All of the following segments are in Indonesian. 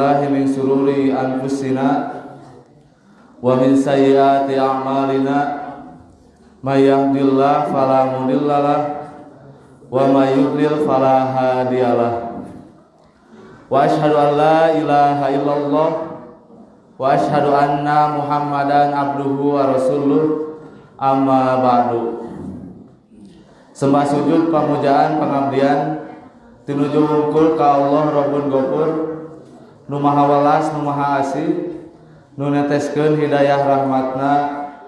billahi min sururi anfusina wa min sayyiati a'malina may yahdihillahu fala mudhillalah wa may yudlil fala hadiyalah. Wa asyhadu an la ilaha illallah wa asyhadu anna Muhammadan abduhu wa rasuluh. Amma ba'du. Sembah sujud pamujaan pengabdian tinuju wungkul ka Allah Rabbun Ghafur nu maha welas nu maha asih nu neteskeun hidayah rahmatna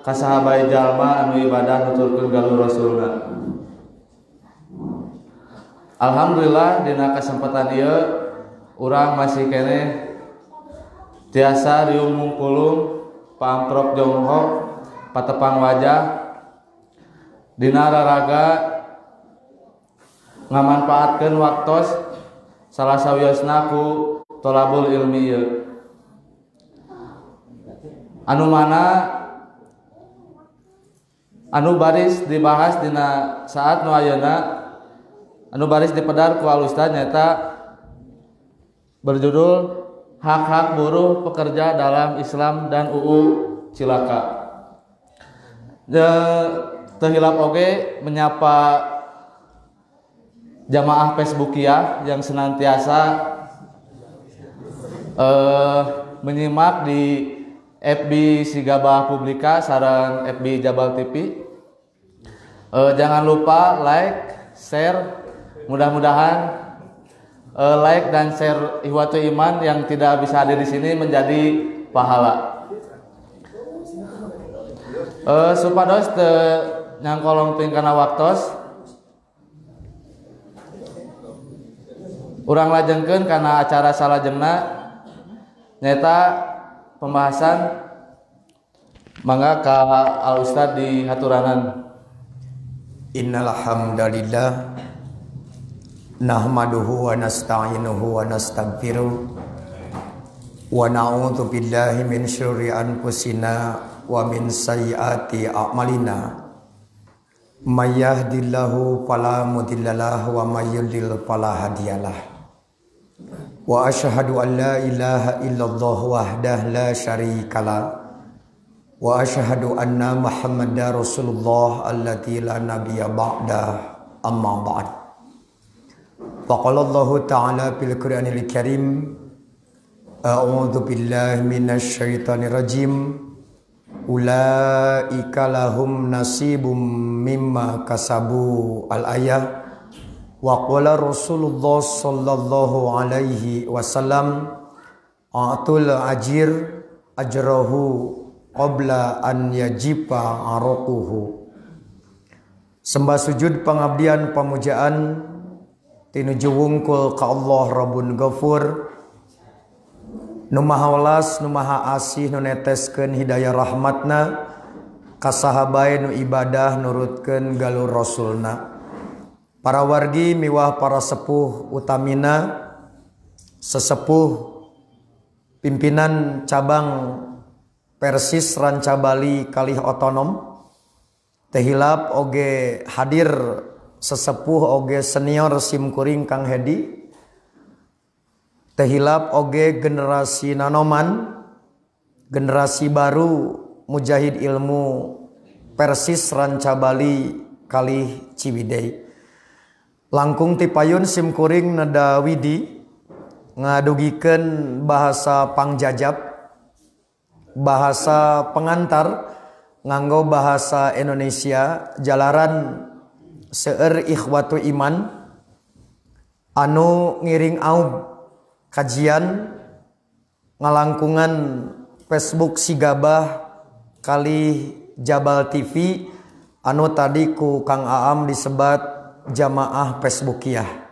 ka sahabai jalma anu ibadah nuturkeun galur rasulna. Alhamdulillah dina kesempatan ieu urang masih keneh tiasa riung mungkulung paamprok jonghok patepang wajah dina raraga ngamanfaatkeun waktos salah sawiosna ku tholabul ilmi ieu anu mana anu baris dibahas dina saat nu ayeuna anu baris dipedar ku al ustaz nyata berjudul hak-hak buruh pekerja dalam Islam dan UU Cilaka. Teu hilap oge menyapa jamaah Facebookia yang senantiasa menyimak di FB Sigabah Publika sareng FB Jabal TV. Jangan lupa like, share, mudah-mudahan like dan share ihwatu iman yang tidak bisa hadir di sini menjadi pahala. Supados teu nyangkolong ting kana waktos urang lajengkeun kana acara salajengna nyata pembahasan mangga ka al ustad di haturanan. Innal hamdalillah nahmaduhu wa nasta'inuhu wa nastaghfiruh wa na'udzu billahi min syururi anfusina wa min sayyiati a'malina. May yahdihillahu fala mudhillalah wa may yudlil fala hadiyalah. Wa asyhadu an la ilaha illallah wahdahu la syarikalah wa asyhadu anna Muhammadar Rasulullah allati la nabiyya ba'dah amma ba'd. Faqala Allah ta'ala fil Qur'anil Karim a'udzu billahi minasy syaithanir rajim ulaika lahum nasibum mimma kasabu al-ayah. Wa qala Rasulullah sallallahu alaihi wasallam atul ajir ajrahu qabla an yajiba araquhu. Sembah sujud pengabdian pemujaan tinuju wungkul ka Allah Rabbun Ghafur nu maha welas nu maha asih nu neteskeun hidayah rahmatna ka sahabai nu ibadah nurutkeun galur rasulna. Para wargi miwah para sepuh utamina sesepuh pimpinan cabang Persis Ranca Bali Kalih Otonom tehilap oge hadir sesepuh oge senior simkuring Kang Hedi tehilap oge generasi nanoman generasi baru mujahid ilmu Persis Ranca Bali Kalih Ciwidey. Langkung tipayun simkuring nada widi ngadugikeun bahasa pangjajab bahasa pengantar nganggo bahasa Indonesia jalaran seueur ikhwatu iman anu ngiring aub kajian ngalangkungan Facebook Sigabah Kalih Jabal TV anu tadi ku Kang Aam disebat jamaah Facebookiyah.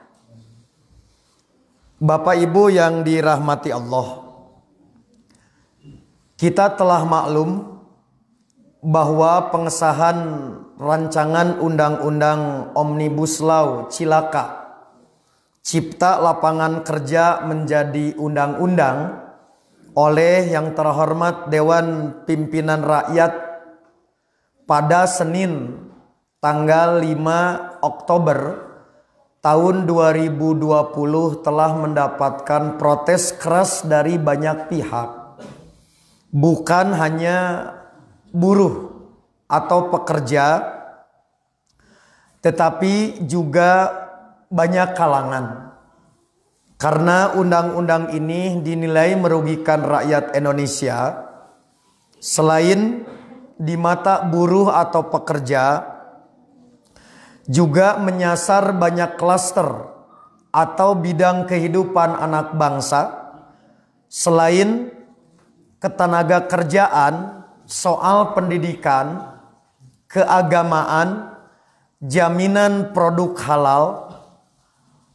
Bapak Ibu yang dirahmati Allah, kita telah maklum bahwa pengesahan rancangan undang-undang Omnibus Law Cilaka Cipta Lapangan Kerja menjadi undang-undang oleh yang terhormat Dewan Pimpinan Rakyat pada Senin tanggal 5 Oktober tahun 2020 telah mendapatkan protes keras dari banyak pihak. Bukan hanya buruh atau pekerja, tetapi juga banyak kalangan. Karena undang-undang ini dinilai merugikan rakyat Indonesia, selain di mata buruh atau pekerja, juga menyasar banyak klaster atau bidang kehidupan anak bangsa. Selain ketenaga kerjaan, soal pendidikan, keagamaan, jaminan produk halal,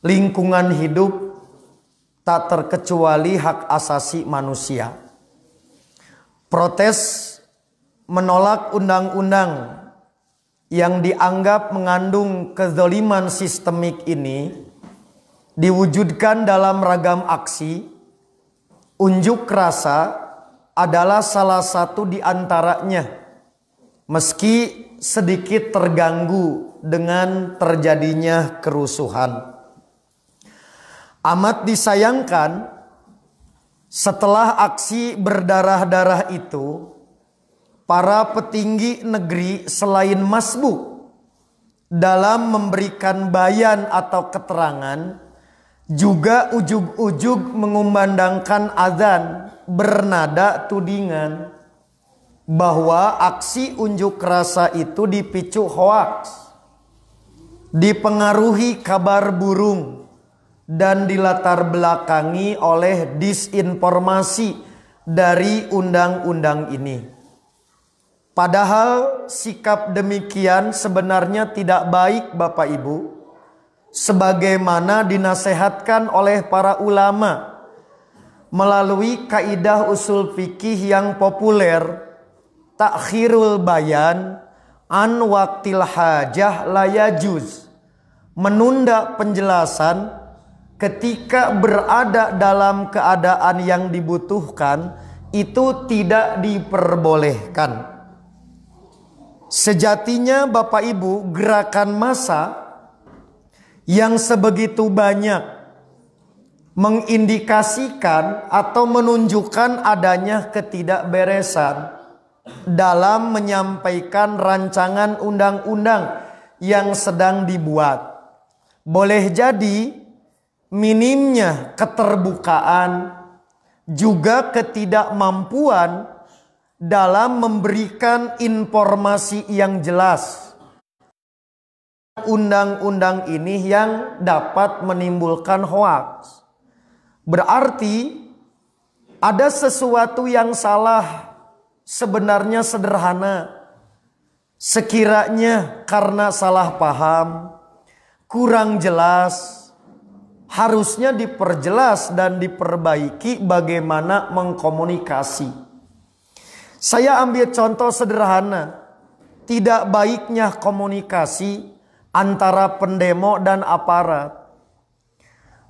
lingkungan hidup, tak terkecuali hak asasi manusia. Protes menolak undang-undang yang dianggap mengandung kezaliman sistemik ini diwujudkan dalam ragam aksi. Unjuk rasa adalah salah satu di antaranya, meski sedikit terganggu dengan terjadinya kerusuhan. Amat disayangkan, setelah aksi berdarah-darah itu, para petinggi negeri selain masbuk dalam memberikan bayan atau keterangan, juga ujug-ujug mengumandangkan azan bernada tudingan bahwa aksi unjuk rasa itu dipicu hoaks, dipengaruhi kabar burung, dan dilatar belakangi oleh disinformasi dari undang-undang ini. Padahal sikap demikian sebenarnya tidak baik, Bapak Ibu, sebagaimana dinasehatkan oleh para ulama melalui kaidah usul fikih yang populer, takhirul bayan an waqtil hajah la yajuz, menunda penjelasan ketika berada dalam keadaan yang dibutuhkan itu tidak diperbolehkan. Sejatinya Bapak Ibu, gerakan massa yang sebegitu banyak mengindikasikan atau menunjukkan adanya ketidakberesan dalam menyampaikan rancangan undang-undang yang sedang dibuat. Boleh jadi minimnya keterbukaan, juga ketidakmampuan dalam memberikan informasi yang jelas. Undang-undang ini yang dapat menimbulkan hoaks. Berarti ada sesuatu yang salah. Sebenarnya sederhana. Sekiranya karena salah paham, kurang jelas, harusnya diperjelas dan diperbaiki bagaimana mengkomunikasi. Saya ambil contoh sederhana. Tidak baiknya komunikasi antara pendemo dan aparat.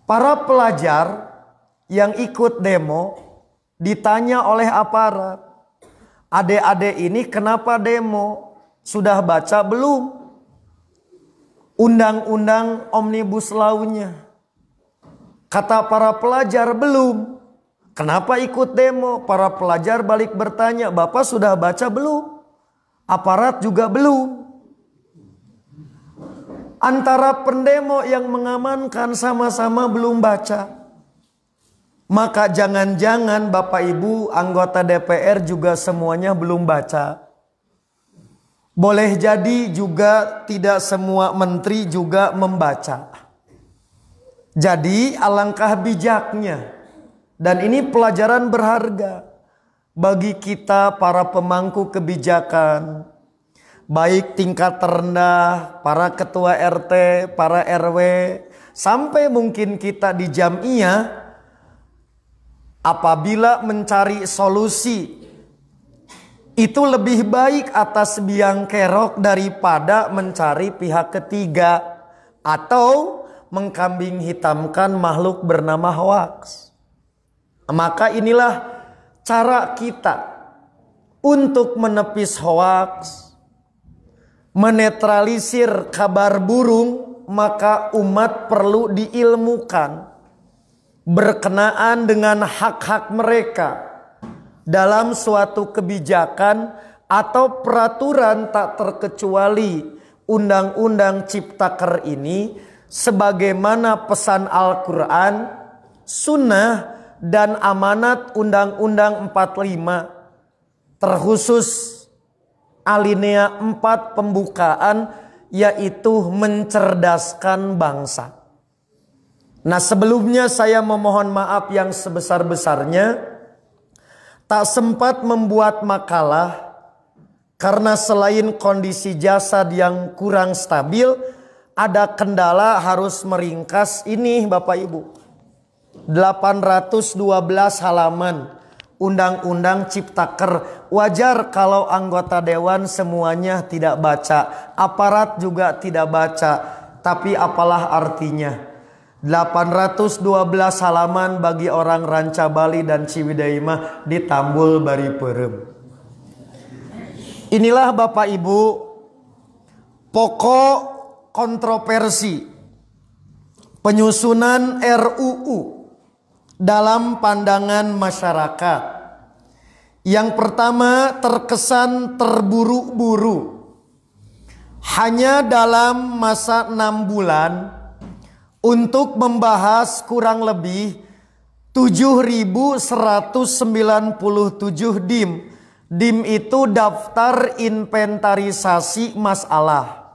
Para pelajar yang ikut demo ditanya oleh aparat, "Adik-adik ini kenapa demo? Sudah baca belum undang-undang Omnibus Law-nya?" Kata para pelajar, "Belum." Kenapa ikut demo? Para pelajar balik bertanya, "Bapak sudah baca belum?" Aparat juga belum. Antara pendemo yang mengamankan sama-sama belum baca. Maka jangan-jangan Bapak Ibu anggota DPR juga semuanya belum baca. Boleh jadi juga tidak semua menteri juga membaca. Jadi alangkah bijaknya. Dan ini pelajaran berharga bagi kita para pemangku kebijakan. Baik tingkat terendah, para ketua RT, para RW, sampai mungkin kita di jamiah. Apabila mencari solusi, itu lebih baik atas biang kerok daripada mencari pihak ketiga atau mengkambing hitamkan makhluk bernama hoaks. Maka inilah cara kita untuk menepis hoaks, menetralisir kabar burung, maka umat perlu diilmukan berkenaan dengan hak-hak mereka dalam suatu kebijakan atau peraturan, tak terkecuali Undang-Undang Ciptaker ini, sebagaimana pesan Al-Quran, Sunnah, dan amanat Undang-Undang 45, terkhusus alinea 4 pembukaan, yaitu mencerdaskan bangsa. Nah, sebelumnya saya memohon maaf yang sebesar-besarnya, tak sempat membuat makalah karena selain kondisi jasad yang kurang stabil, ada kendala harus meringkas ini Bapak Ibu. 812 halaman Undang-Undang Ciptaker. Wajar kalau anggota dewan semuanya tidak baca, aparat juga tidak baca, tapi apalah artinya. 812 halaman bagi orang Ranca Bali dan Ciwidey mah ditambul bari perem. Inilah Bapak Ibu pokok kontroversi penyusunan RUU dalam pandangan masyarakat. Yang pertama, terkesan terburu-buru. Hanya dalam masa 6 bulan untuk membahas kurang lebih 7.197 DIM. DIM itu daftar inventarisasi masalah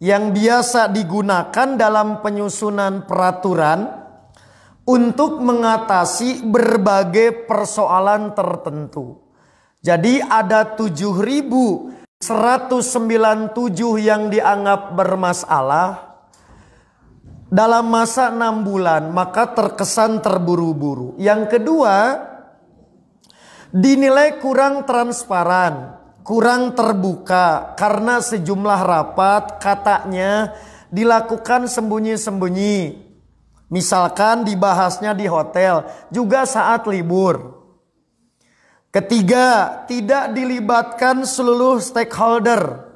yang biasa digunakan dalam penyusunan peraturan untuk mengatasi berbagai persoalan tertentu. Jadi ada 7.197 yang dianggap bermasalah dalam masa 6 bulan, maka terkesan terburu-buru. Yang kedua, dinilai kurang transparan, kurang terbuka karena sejumlah rapat katanya dilakukan sembunyi-sembunyi. Misalkan dibahasnya di hotel, juga saat libur. Ketiga, tidak dilibatkan seluruh stakeholder.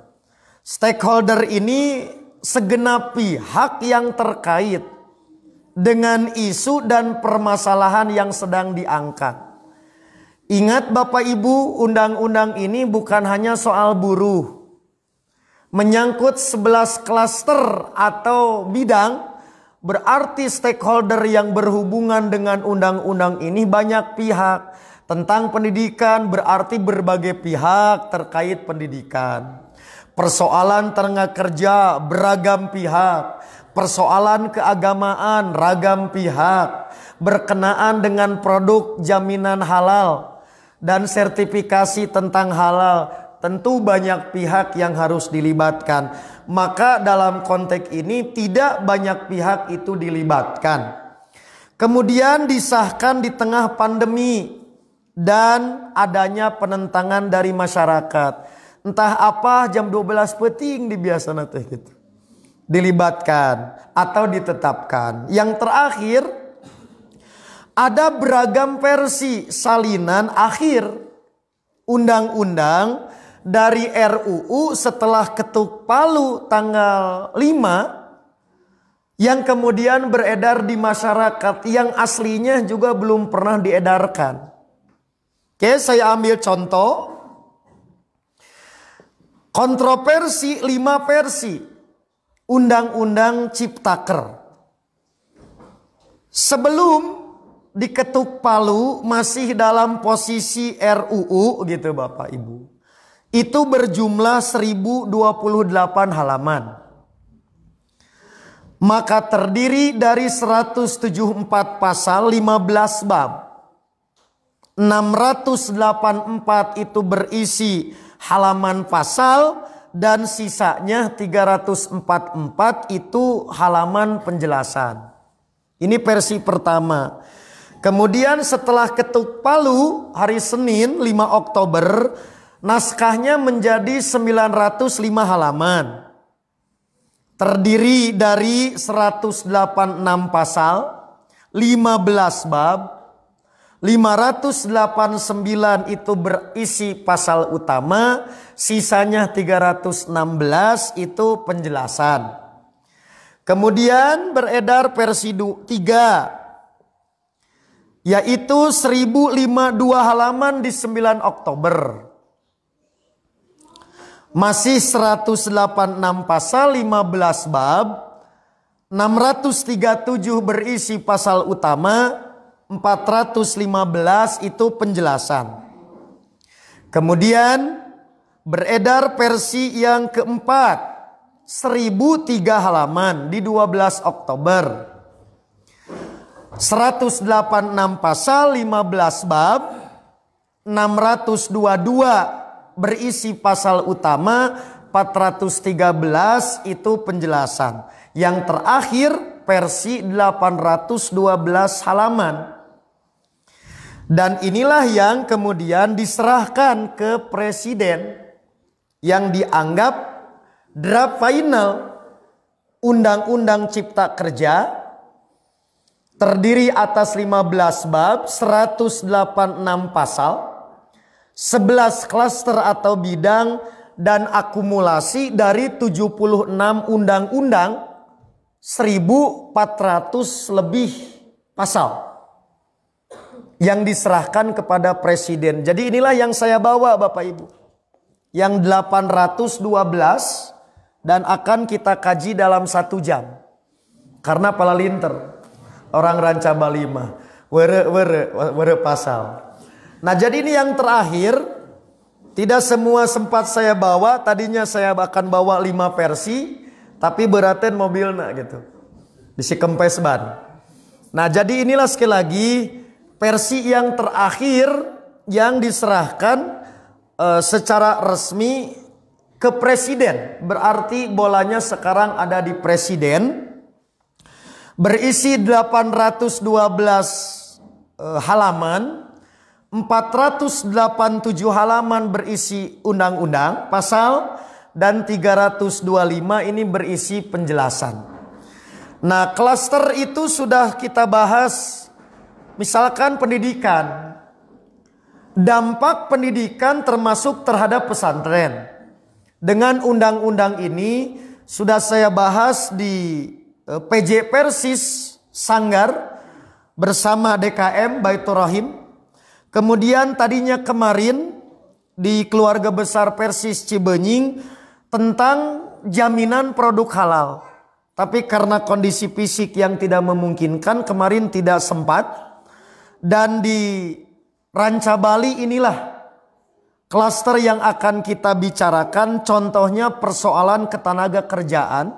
Stakeholder ini segenap pihak yang terkait dengan isu dan permasalahan yang sedang diangkat. Ingat Bapak Ibu, undang-undang ini bukan hanya soal buruh. Menyangkut 11 klaster atau bidang, berarti stakeholder yang berhubungan dengan undang-undang ini banyak pihak. Tentang pendidikan berarti berbagai pihak terkait pendidikan. Persoalan tenaga kerja beragam pihak. Persoalan keagamaan ragam pihak. Berkenaan dengan produk jaminan halal dan sertifikasi tentang halal, tentu banyak pihak yang harus dilibatkan. Maka dalam konteks ini tidak banyak pihak itu dilibatkan. Kemudian disahkan di tengah pandemi dan adanya penentangan dari masyarakat. Entah apa jam 12 peting dibiasana teh gitu. Dilibatkan atau ditetapkan. Yang terakhir, ada beragam versi salinan akhir undang-undang dari RUU setelah ketuk palu tanggal 5 yang kemudian beredar di masyarakat yang aslinya juga belum pernah diedarkan. Oke, saya ambil contoh. Kontroversi 5 versi Undang-Undang Ciptaker. Sebelum diketuk palu masih dalam posisi RUU gitu Bapak Ibu. Itu berjumlah 1028 halaman. Maka terdiri dari 174 pasal, 15 bab. 684 itu berisi halaman pasal dan sisanya 344 itu halaman penjelasan. Ini versi pertama. Kemudian setelah ketuk palu hari Senin 5 Oktober, naskahnya menjadi 905 halaman. Terdiri dari 186 pasal, 15 bab, 589 itu berisi pasal utama, sisanya 316 itu penjelasan. Kemudian beredar versi 3, yaitu 1052 halaman di 9 Oktober. Masih 186 pasal, 15 bab, 637 berisi pasal utama, 415 itu penjelasan. Kemudian beredar versi yang keempat, 1003 halaman di 12 Oktober. 186 pasal, 15 bab, 622 berisi pasal utama, 413 itu penjelasan. Yang terakhir versi 812 halaman. Dan inilah yang kemudian diserahkan ke presiden yang dianggap draft final Undang-Undang Cipta Kerja, terdiri atas 15 bab, 186 pasal, 11 klaster atau bidang, dan akumulasi dari 76 undang-undang, 1.400 lebih pasal yang diserahkan kepada presiden. Jadi inilah yang saya bawa Bapak Ibu, yang 812, dan akan kita kaji dalam 1 jam. Karena pala linter, orang ranca balima, were pasal. Nah jadi ini yang terakhir, tidak semua sempat saya bawa. Tadinya saya akan bawa 5 versi, tapi beraten mobilnya gitu, di si kempes ban. Nah jadi inilah sekali lagi versi yang terakhir yang diserahkan secara resmi ke presiden. Berarti bolanya sekarang ada di presiden. Berisi 812 halaman, 487 halaman berisi undang-undang, pasal, dan 325 ini berisi penjelasan. Nah, klaster itu sudah kita bahas, misalkan pendidikan. Dampak pendidikan termasuk terhadap pesantren. Dengan undang-undang ini sudah saya bahas di PJ Persis Sanggar bersama DKM Baitur Rahim. Kemudian tadinya kemarin di keluarga besar Persis Cibenying tentang jaminan produk halal. Tapi karena kondisi fisik yang tidak memungkinkan, kemarin tidak sempat. Dan di Ranca Bali inilah klaster yang akan kita bicarakan, contohnya persoalan ketenaga kerjaan.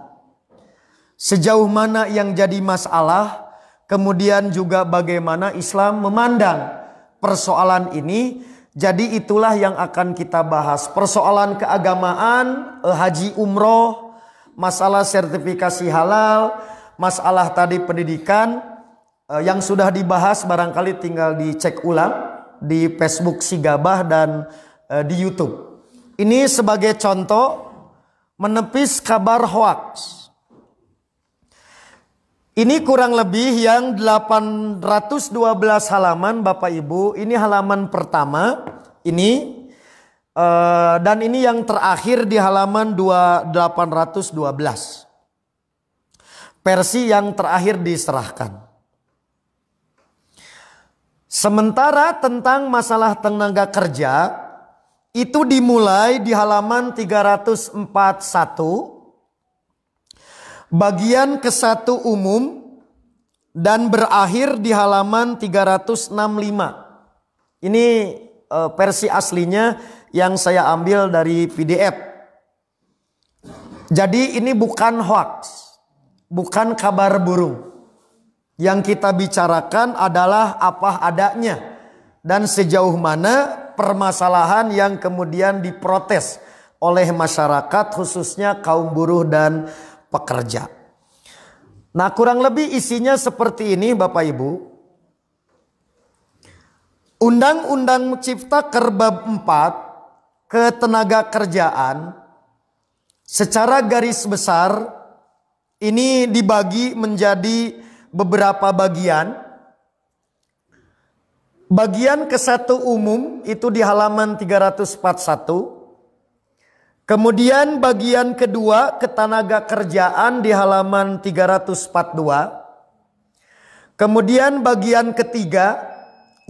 Sejauh mana yang jadi masalah, kemudian juga bagaimana Islam memandang persoalan ini. Jadi itulah yang akan kita bahas. Persoalan keagamaan, haji umroh, masalah sertifikasi halal, masalah tadi pendidikan, yang sudah dibahas barangkali tinggal dicek ulang di Facebook Sigabah dan di YouTube. Ini sebagai contoh menepis kabar hoaks. Ini kurang lebih yang 812 halaman Bapak Ibu. Ini halaman pertama ini. Dan ini yang terakhir di halaman 812. Versi yang terakhir diserahkan. Sementara tentang masalah tenaga kerja itu dimulai di halaman 341 bagian ke-1 umum dan berakhir di halaman 365. Ini versi aslinya yang saya ambil dari PDF. Jadi ini bukan hoax, bukan kabar burung. Yang kita bicarakan adalah apa adanya dan sejauh mana permasalahan yang kemudian diprotes oleh masyarakat, khususnya kaum buruh dan pekerja. Nah, kurang lebih isinya seperti ini Bapak Ibu. Undang-Undang Ciptaker bab 4 ketenaga kerjaan secara garis besar ini dibagi menjadi beberapa bagian. Bagian ke-1 umum itu di halaman 341. Kemudian bagian kedua, ketenaga kerjaan di halaman 342. Kemudian bagian ketiga,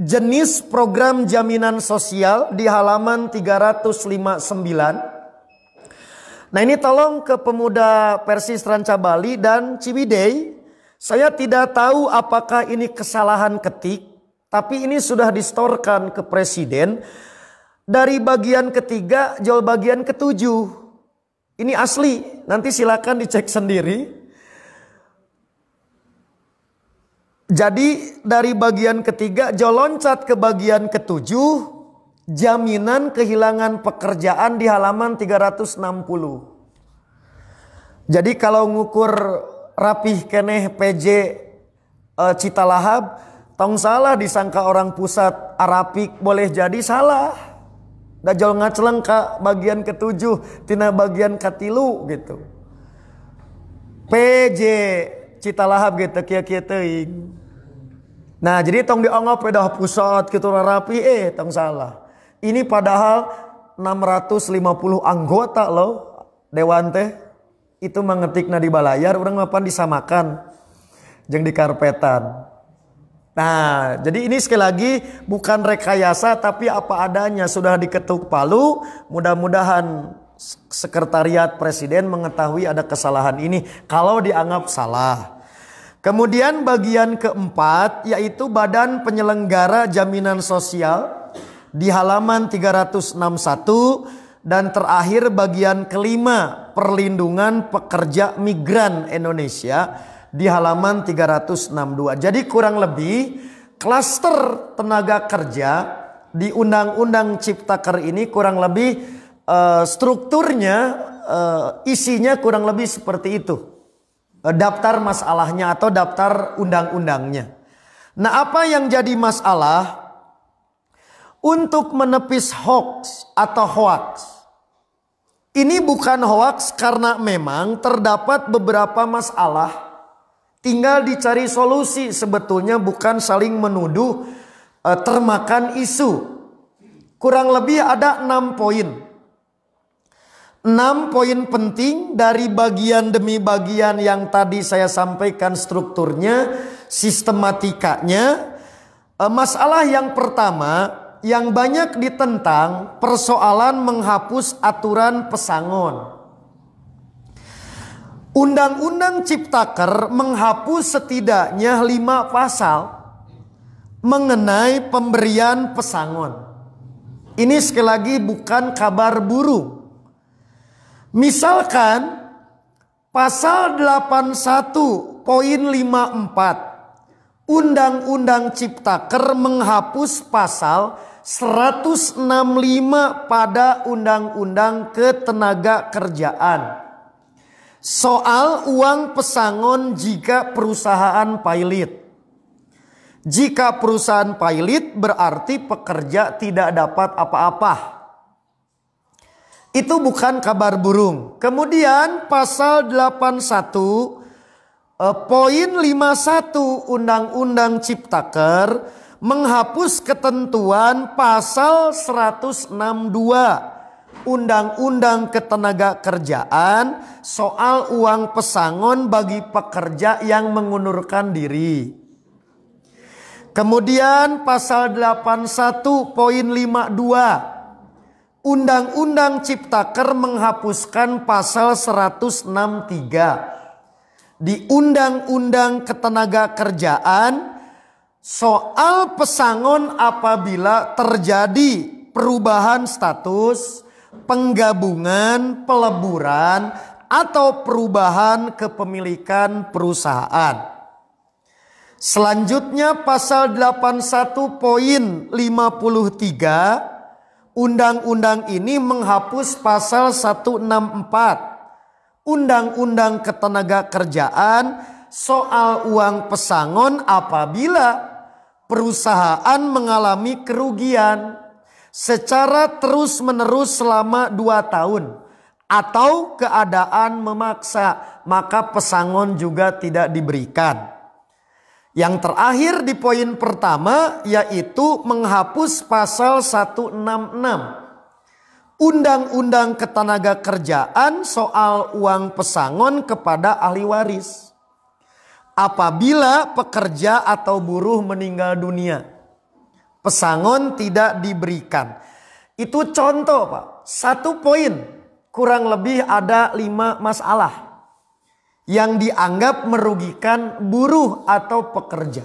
jenis program jaminan sosial di halaman 359. Nah ini tolong ke pemuda Persis Ranca Bali dan Ciwidey. Saya tidak tahu apakah ini kesalahan ketik, tapi ini sudah distorkan ke presiden. Dari bagian ketiga, jual bagian ketujuh. Ini asli, nanti silakan dicek sendiri. Jadi dari bagian ketiga, jual loncat ke bagian ketujuh, jaminan kehilangan pekerjaan di halaman 360. Jadi kalau ngukur rapih keneh PJ Citalahap, tong salah disangka orang pusat Arapik, boleh jadi salah. Dajal ngaceleng ka bagian ketujuh tina bagian katilu gitu. PJ Citalahap gitu kia-kia teuing. Nah jadi tong dianggap dah pusat gitu rapi tong salah. Ini padahal 650 anggota loh dewan teh. Itu mengetikna di balayar urang mapan disamakan jeung di karpetan. Nah, jadi ini sekali lagi bukan rekayasa tapi apa adanya, sudah diketuk palu. Mudah-mudahan sekretariat presiden mengetahui ada kesalahan ini kalau dianggap salah. Kemudian bagian keempat yaitu Badan Penyelenggara Jaminan Sosial di halaman 361 dan terakhir bagian kelima Perlindungan Pekerja Migran Indonesia di halaman 362. Jadi kurang lebih klaster tenaga kerja di Undang-Undang Ciptaker ini kurang lebih strukturnya, isinya kurang lebih seperti itu. Daftar masalahnya atau daftar undang-undangnya. Nah apa yang jadi masalah? Untuk menepis hoax atau hoax. Ini bukan hoax karena memang terdapat beberapa masalah. Tinggal dicari solusi, sebetulnya bukan saling menuduh termakan isu. Kurang lebih ada 6 poin. 6 poin penting dari bagian demi bagian yang tadi saya sampaikan strukturnya, sistematikanya. Masalah yang pertama yang banyak ditentang persoalan menghapus aturan pesangon. Undang-Undang Ciptaker menghapus setidaknya 5 pasal mengenai pemberian pesangon. Ini sekali lagi bukan kabar burung. Misalkan pasal 81 poin 54 Undang-Undang Ciptaker menghapus pasal 165 pada Undang-Undang Ketenagakerjaan. Soal uang pesangon jika perusahaan pilot. Jika perusahaan pilot berarti pekerja tidak dapat apa-apa. Itu bukan kabar burung. Kemudian pasal 81 poin 51 Undang-Undang Ciptaker menghapus ketentuan pasal 162 Undang-Undang Ketenagakerjaan soal uang pesangon bagi pekerja yang mengundurkan diri. Kemudian pasal 81 poin 52 Undang-Undang Ciptaker menghapuskan pasal 163 di Undang-Undang Ketenagakerjaan soal pesangon apabila terjadi perubahan status, penggabungan, peleburan, atau perubahan kepemilikan perusahaan. Selanjutnya pasal 81 poin 53 Undang-undang ini menghapus pasal 164 Undang-Undang Ketenagakerjaan soal uang pesangon apabila perusahaan mengalami kerugian secara terus-menerus selama 2 tahun atau keadaan memaksa, maka pesangon juga tidak diberikan. Yang terakhir di poin pertama yaitu menghapus pasal 166 Undang-undang Ketenagakerjaan soal uang pesangon kepada ahli waris. Apabila pekerja atau buruh meninggal dunia, pesangon tidak diberikan. Itu contoh Pak. 1 poin, kurang lebih ada 5 masalah yang dianggap merugikan buruh atau pekerja.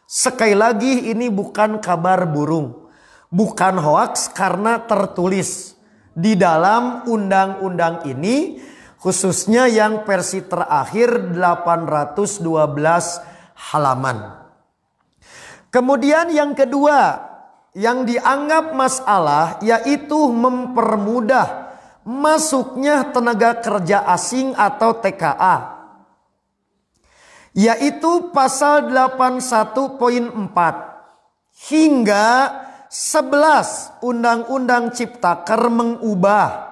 Sekali lagi ini bukan kabar burung, bukan hoaks, karena tertulis di dalam undang-undang ini, khususnya yang versi terakhir 812 halaman. Kemudian yang kedua yang dianggap masalah yaitu mempermudah masuknya tenaga kerja asing atau TKA. Yaitu pasal 81.4 hingga 11 Undang-Undang Ciptaker mengubah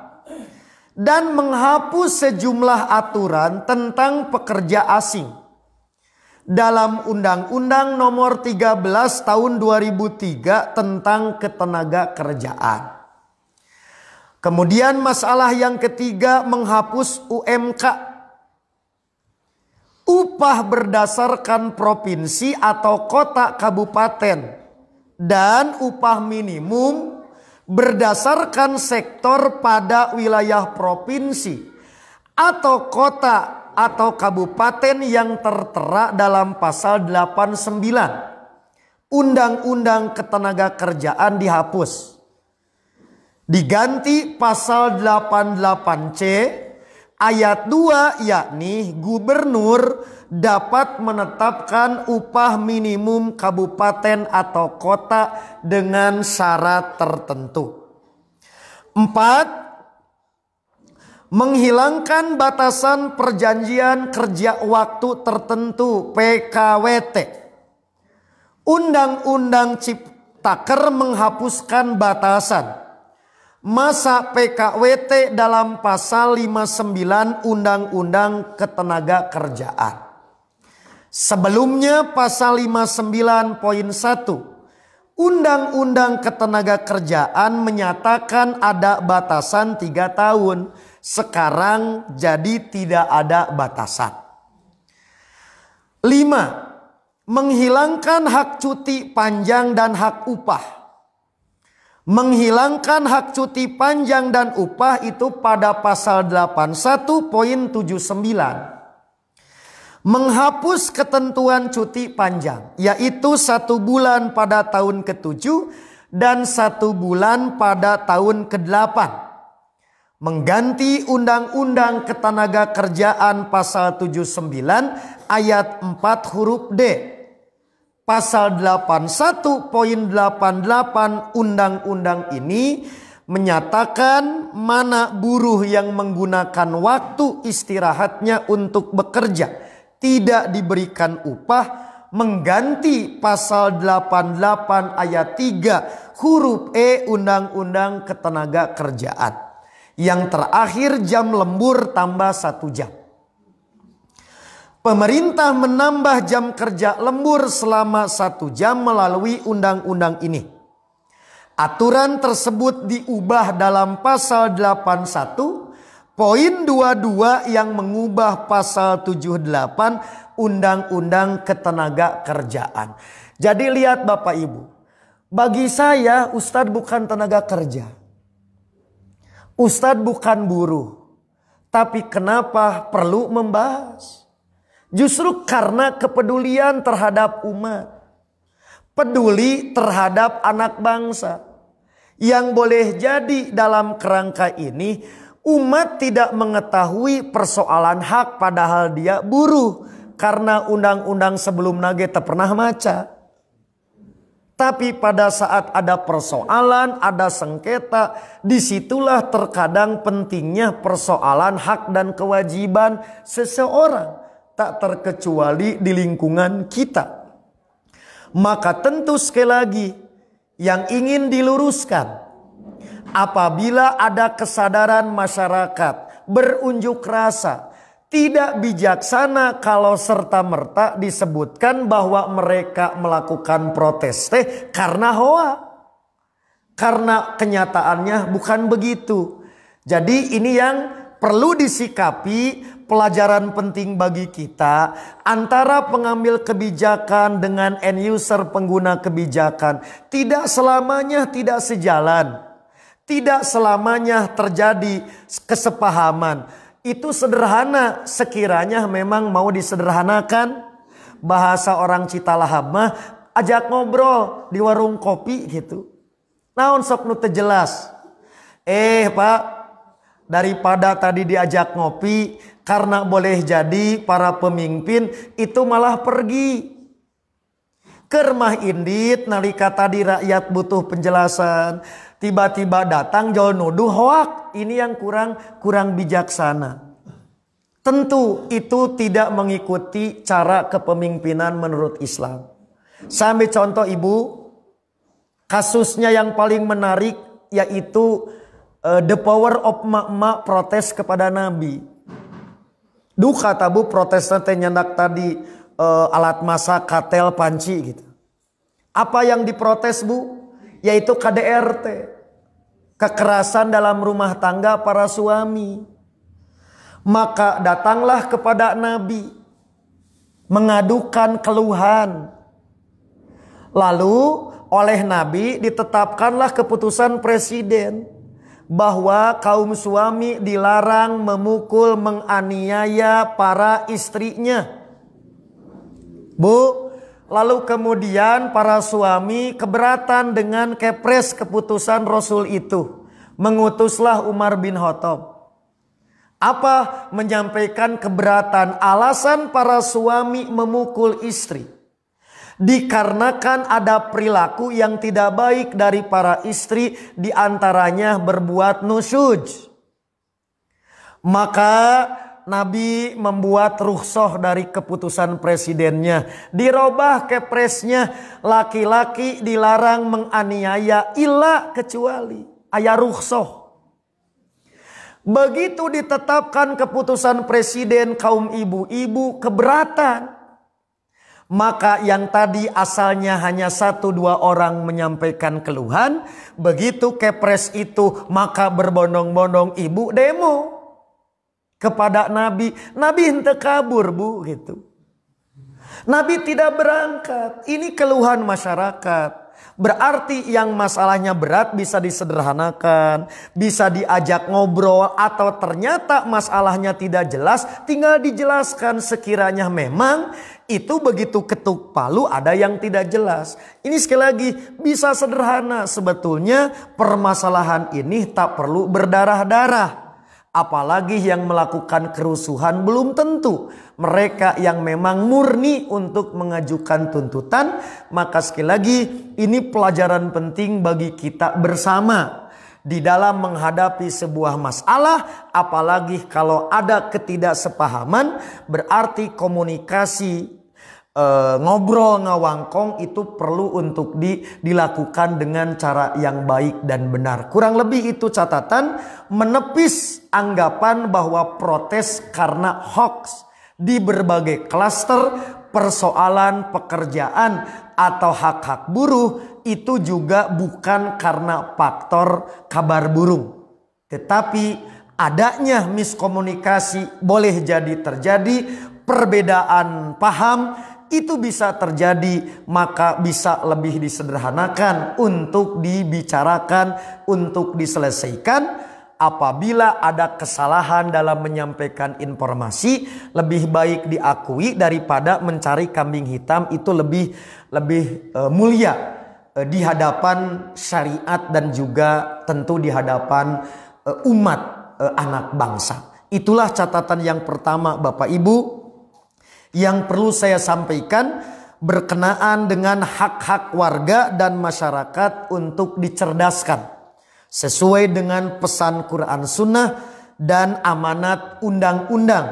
dan menghapus sejumlah aturan tentang pekerja asing dalam Undang-Undang Nomor 13 Tahun 2003 tentang Ketenagakerjaan. Kemudian masalah yang ketiga, menghapus UMK, upah berdasarkan provinsi atau kota kabupaten, dan upah minimum berdasarkan sektor pada wilayah provinsi atau kota atau kabupaten yang tertera dalam pasal 89 Undang-Undang Ketenagakerjaan dihapus. Diganti pasal 88C ayat 2, yakni gubernur dapat menetapkan upah minimum kabupaten atau kota dengan syarat tertentu. 4. Menghilangkan batasan perjanjian kerja waktu tertentu PKWT. Undang-Undang Ciptaker menghapuskan batasan masa PKWT dalam pasal 59 Undang-Undang Ketenagakerjaan. Sebelumnya pasal 59.1 Undang-Undang Ketenagakerjaan menyatakan ada batasan 3 tahun. Sekarang jadi tidak ada batasan. 5. Menghilangkan hak cuti panjang dan hak upah. Menghilangkan hak cuti panjang dan upah itu pada pasal 81.79. Menghapus ketentuan cuti panjang, yaitu 1 bulan pada tahun ke-7 dan 1 bulan pada tahun ke-8. Mengganti Undang-Undang Ketenagakerjaan pasal 79 ayat 4 huruf D. Pasal 81.88 Undang-Undang ini menyatakan mana buruh yang menggunakan waktu istirahatnya untuk bekerja tidak diberikan upah, mengganti pasal 88 ayat 3 huruf E Undang-Undang Ketenagakerjaan. Yang terakhir jam lembur tambah 1 jam. Pemerintah menambah jam kerja lembur selama 1 jam melalui undang-undang ini. Aturan tersebut diubah dalam pasal 81 poin 22 yang mengubah pasal 78 Undang-Undang Ketenagakerjaan. Jadi lihat Bapak Ibu, bagi saya Ustadz bukan tenaga kerja, Ustadz bukan buruh, tapi kenapa perlu membahas? Justru karena kepedulian terhadap umat, peduli terhadap anak bangsa. Yang boleh jadi dalam kerangka ini umat tidak mengetahui persoalan hak padahal dia buruh. Karena undang-undang sebelum nage tak pernah maca. Tapi pada saat ada persoalan, ada sengketa, disitulah terkadang pentingnya persoalan hak dan kewajiban seseorang. Tak terkecuali di lingkungan kita. Maka tentu sekali lagi yang ingin diluruskan, apabila ada kesadaran masyarakat berunjuk rasa, tidak bijaksana kalau serta-merta disebutkan bahwa mereka melakukan protes karena hoa. Karena kenyataannya bukan begitu. Jadi ini yang perlu disikapi, pelajaran penting bagi kita antara pengambil kebijakan dengan end user pengguna kebijakan. Tidak selamanya tidak sejalan. Tidak selamanya terjadi kesepahaman. Itu sederhana sekiranya memang mau disederhanakan. Bahasa orang Citalahap mah ajak ngobrol di warung kopi gitu. Naon sok nu teu jelas. Pak, daripada tadi diajak ngopi, karena boleh jadi para pemimpin itu malah pergi. Kermah indit nalika tadi rakyat butuh penjelasan, tiba-tiba datang jol nuduh hoak. Ini yang kurang bijaksana. Tentu itu tidak mengikuti cara kepemimpinan menurut Islam. Sampai contoh ibu, kasusnya yang paling menarik yaitu the power of mak-mak protes kepada Nabi. Duh kata bu protesnya nyendak tadi alat masak, katel, panci gitu. Apa yang diprotes bu? Yaitu KDRT. Kekerasan dalam rumah tangga para suami. Maka datanglah kepada Nabi. Mengadukan keluhan. Lalu oleh Nabi ditetapkanlah keputusan presiden. Bahwa kaum suami dilarang memukul, menganiaya para istrinya. Bu, lalu kemudian para suami keberatan dengan kepres keputusan Rasul itu. Mengutuslah Umar bin Khattab. Apa? Menyampaikan keberatan. Alasan para suami memukul istri. Dikarenakan ada perilaku yang tidak baik dari para istri, diantaranya berbuat nusyuj. Maka Nabi membuat rukhsah dari keputusan presidennya. Dirobah kepresnya, laki-laki dilarang menganiaya illa kecuali aya rukhsah. Begitu ditetapkan keputusan presiden, kaum ibu-ibu keberatan. Maka yang tadi asalnya hanya 1-2 orang menyampaikan keluhan. Begitu kepres itu maka berbondong-bondong ibu demo kepada Nabi. Nabi henteu kabur bu gitu. Nabi tidak berangkat. Ini keluhan masyarakat. Berarti yang masalahnya berat bisa disederhanakan, bisa diajak ngobrol, atau ternyata masalahnya tidak jelas, tinggal dijelaskan sekiranya memang itu begitu ketuk palu ada yang tidak jelas. Ini sekali lagi bisa sederhana, sebetulnya permasalahan ini tak perlu berdarah-darah. Apalagi yang melakukan kerusuhan belum tentu mereka yang memang murni untuk mengajukan tuntutan. Maka sekali lagi ini pelajaran penting bagi kita bersama di dalam menghadapi sebuah masalah. Apalagi kalau ada ketidaksepahaman, berarti komunikasi ngobrol ngawangkong itu perlu untuk dilakukan dengan cara yang baik dan benar. Kurang lebih itu catatan menepis anggapan bahwa protes karena hoax di berbagai klaster persoalan pekerjaan atau hak-hak buruh itu juga bukan karena faktor kabar burung. Tetapi adanya miskomunikasi boleh jadi terjadi, perbedaan paham itu bisa terjadi, maka bisa lebih disederhanakan untuk dibicarakan, untuk diselesaikan. Apabila ada kesalahan dalam menyampaikan informasi, lebih baik diakui daripada mencari kambing hitam. Itu lebih mulia di hadapan syariat dan juga tentu di hadapan umat anak bangsa. Itulah catatan yang pertama Bapak Ibu yang perlu saya sampaikan berkenaan dengan hak-hak warga dan masyarakat untuk dicerdaskan sesuai dengan pesan Quran Sunnah dan amanat Undang-Undang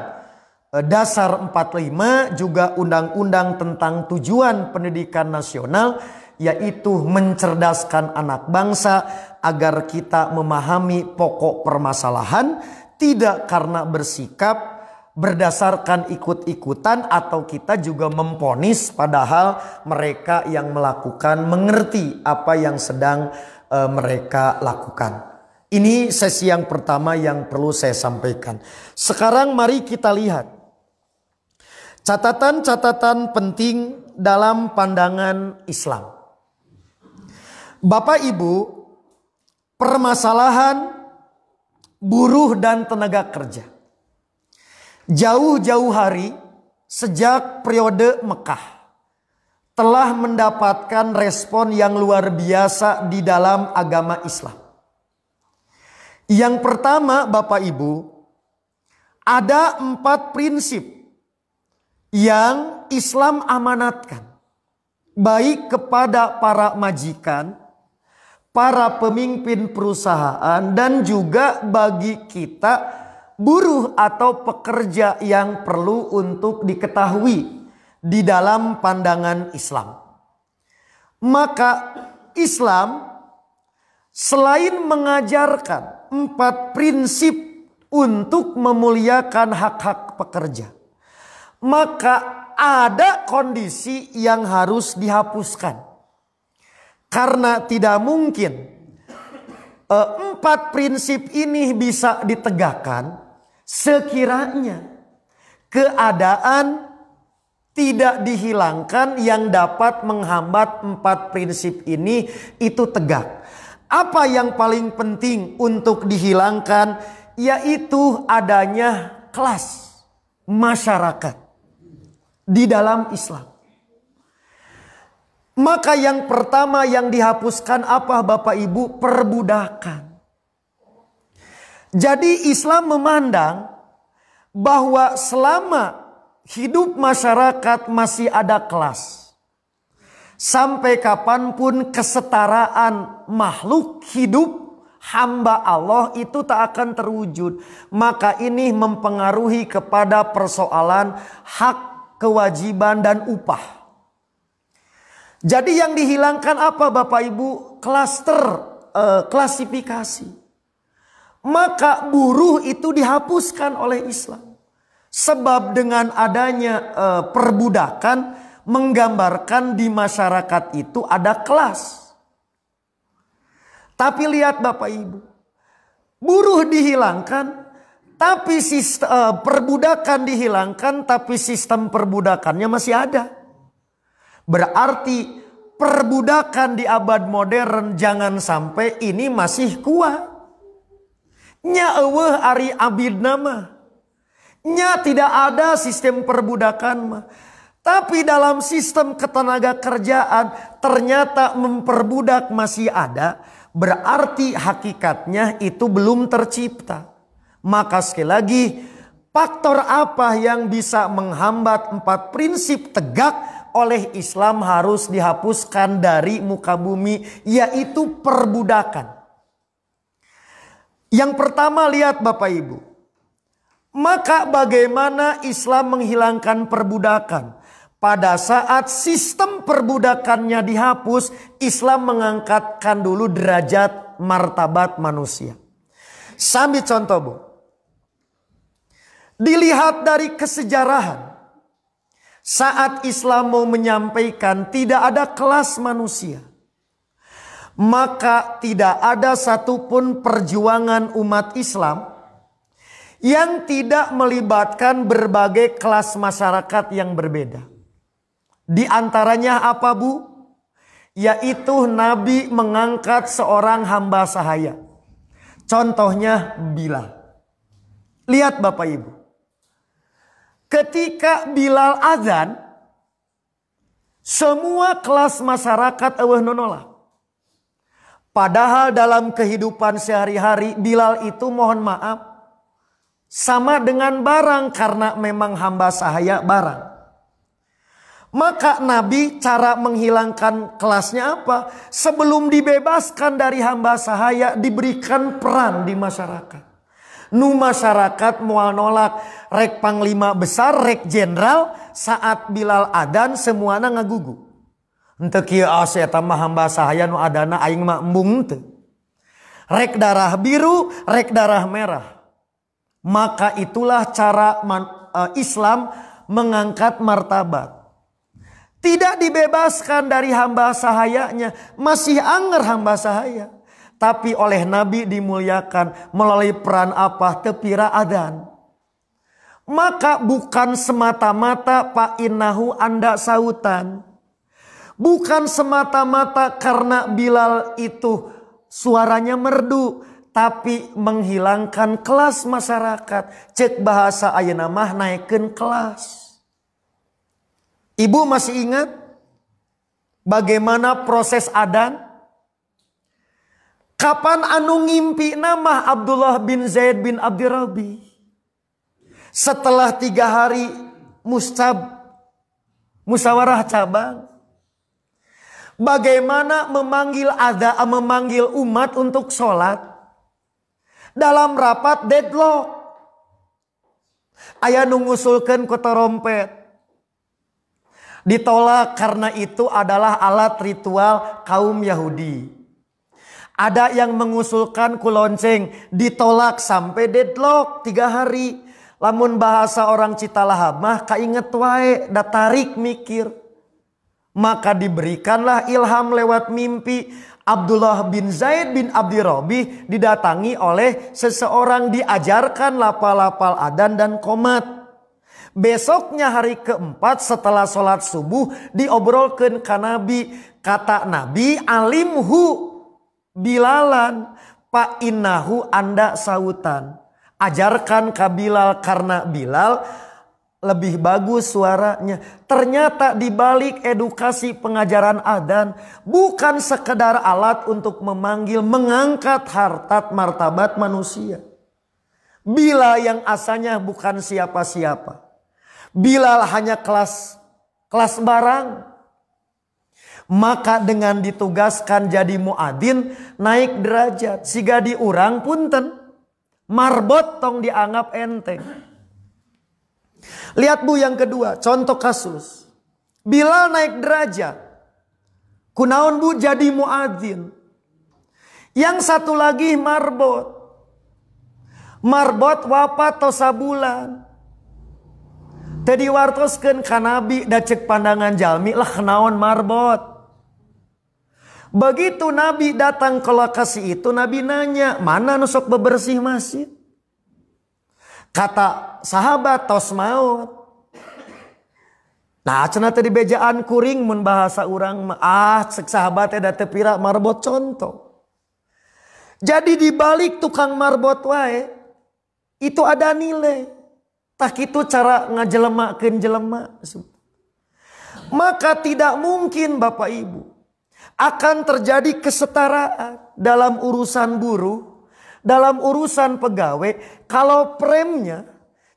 Dasar 45, juga Undang-Undang tentang tujuan pendidikan nasional, yaitu mencerdaskan anak bangsa agar kita memahami pokok permasalahan, tidak karena bersikap berdasarkan ikut-ikutan atau kita juga memponis, padahal mereka yang melakukan mengerti apa yang sedang mereka lakukan. Ini sesi yang pertama yang perlu saya sampaikan. Sekarang mari kita lihat catatan-catatan penting dalam pandangan Islam. Bapak Ibu, permasalahan buruh dan tenaga kerja. Jauh-jauh hari sejak periode Mekah telah mendapatkan respon yang luar biasa di dalam agama Islam. Yang pertama, Bapak Ibu, ada 4 prinsip yang Islam amanatkan, baik kepada para majikan, para pemimpin perusahaan, dan juga bagi kita buruh atau pekerja yang perlu untuk diketahui di dalam pandangan Islam. Maka Islam selain mengajarkan 4 prinsip untuk memuliakan hak-hak pekerja, maka ada kondisi yang harus dihapuskan. Karena tidak mungkin 4 prinsip ini bisa ditegakkan sekiranya keadaan tidak dihilangkan yang dapat menghambat 4 prinsip ini itu tegak. Apa yang paling penting untuk dihilangkan? Yaitu adanya kelas masyarakat di dalam Islam. Maka yang pertama yang dihapuskan apa Bapak Ibu? Perbudakan. Jadi Islam memandang bahwa selama hidup masyarakat masih ada kelas, sampai kapanpun kesetaraan makhluk hidup hamba Allah itu tak akan terwujud. Maka ini mempengaruhi kepada persoalan hak, kewajiban, dan upah. Jadi yang dihilangkan apa Bapak Ibu? Klasifikasi. Maka buruh itu dihapuskan oleh Islam. Sebab dengan adanya perbudakan menggambarkan di masyarakat itu ada kelas. Tapi lihat Bapak Ibu, buruh dihilangkan, tapi perbudakan dihilangkan, tapi sistem perbudakannya masih ada. Berarti perbudakan di abad modern jangan sampai ini masih kuat. Nya eueuh ari abidna mah. Nya tidak ada sistem perbudakan mah. Tapi dalam sistem ketenaga kerjaan ternyata memperbudak masih ada. Berarti hakikatnya itu belum tercipta. Maka sekali lagi, faktor apa yang bisa menghambat 4 prinsip tegak oleh Islam harus dihapuskan dari muka bumi, yaitu perbudakan. Yang pertama lihat Bapak Ibu. Maka bagaimana Islam menghilangkan perbudakan? Pada saat sistem perbudakannya dihapus, Islam mengangkatkan dulu derajat martabat manusia. Sambil contoh Bu. Dilihat dari kesejarahan. Saat Islam mau menyampaikan tidak ada kelas manusia, maka tidak ada satupun perjuangan umat Islam yang tidak melibatkan berbagai kelas masyarakat yang berbeda. Di antaranya apa Bu? Yaitu Nabi mengangkat seorang hamba sahaya. Contohnya Bilal. Lihat Bapak Ibu. Ketika Bilal azan, semua kelas masyarakat eueuh nolak. Padahal dalam kehidupan sehari-hari Bilal itu mohon maaf sama dengan barang karena memang hamba sahaya barang. Maka Nabi cara menghilangkan kelasnya apa? Sebelum dibebaskan dari hamba sahaya diberikan peran di masyarakat. Nu masyarakat moal nolak rek panglima besar, rek jenderal, saat Bilal adan semuana ngagugu. Henteu kieu asa eta mah hamba sahaya nu adana aing mah embung teu. Rek darah biru, rek darah merah. Maka itulah cara Islam mengangkat martabat. Tidak dibebaskan dari hamba sahayanya, masih anger hamba sahaya. tapi oleh Nabi dimuliakan melalui peran apa? Tepira adzan. Maka bukan semata-mata Pak innahu anda sautan. Bukan semata-mata karena Bilal itu suaranya merdu, tapi menghilangkan kelas masyarakat. Cek bahasa ayeuna mah naikeun kelas. Ibu masih ingat bagaimana proses adzan? Kapan anu ngimpi nama Abdullah bin Zaid bin Abdirrabbi? Setelah 3 hari musyawarah cabang. Bagaimana memanggil umat untuk sholat. Dalam rapat deadlock. Aya nu ngusulkeun ku trompet. Ditolak karena itu adalah alat ritual kaum Yahudi. Ada yang mengusulkan ku lonceng. Ditolak sampai deadlock 3 hari. Lamun bahasa orang Citalahap mah kainget wae, da tarik mikir. Maka diberikanlah ilham lewat mimpi. Abdullah bin Zaid bin Abdirrabbi didatangi oleh seseorang, diajarkan lapal-lapal adzan dan qomat. Besoknya hari keempat setelah sholat subuh diobrolkeun ka Nabi. Kata Nabi, alimhu Bilalan fa innahu anda sautan. Ajarkan ka Bilal karena Bilal lebih bagus suaranya. Ternyata dibalik edukasi pengajaran adzan bukan sekedar alat untuk memanggil, mengangkat harkat martabat manusia. Bilal yang asalnya bukan siapa-siapa. Bilal hanya kelas barang. Maka dengan ditugaskan jadi muadzin naik derajat. Siga di urang punten. Marbot tong dianggap enteng. Lihat Bu yang kedua, contoh kasus. Bilal naik derajat. Kunaon Bu jadi muadzin. Yang satu lagi marbot. Marbot wafat tosa bulan. Tadi wartoskeun ka Nabi da cek pandangan jalmi lah kenaon marbot. Begitu Nabi datang ke lokasi itu, Nabi nanya, mana nusuk bebersih masjid? Kata sahabat, tos maut. Nah, cenah tadi bejaan kuring mun bahasa urang, cek sahabat da teu pira marbot contoh. Jadi di balik tukang marbot wae itu ada nilai. Tak itu cara ngajelemakeun jelema. Maka tidak mungkin Bapak Ibu akan terjadi kesetaraan dalam urusan buruh, dalam urusan pegawai, kalau premnya,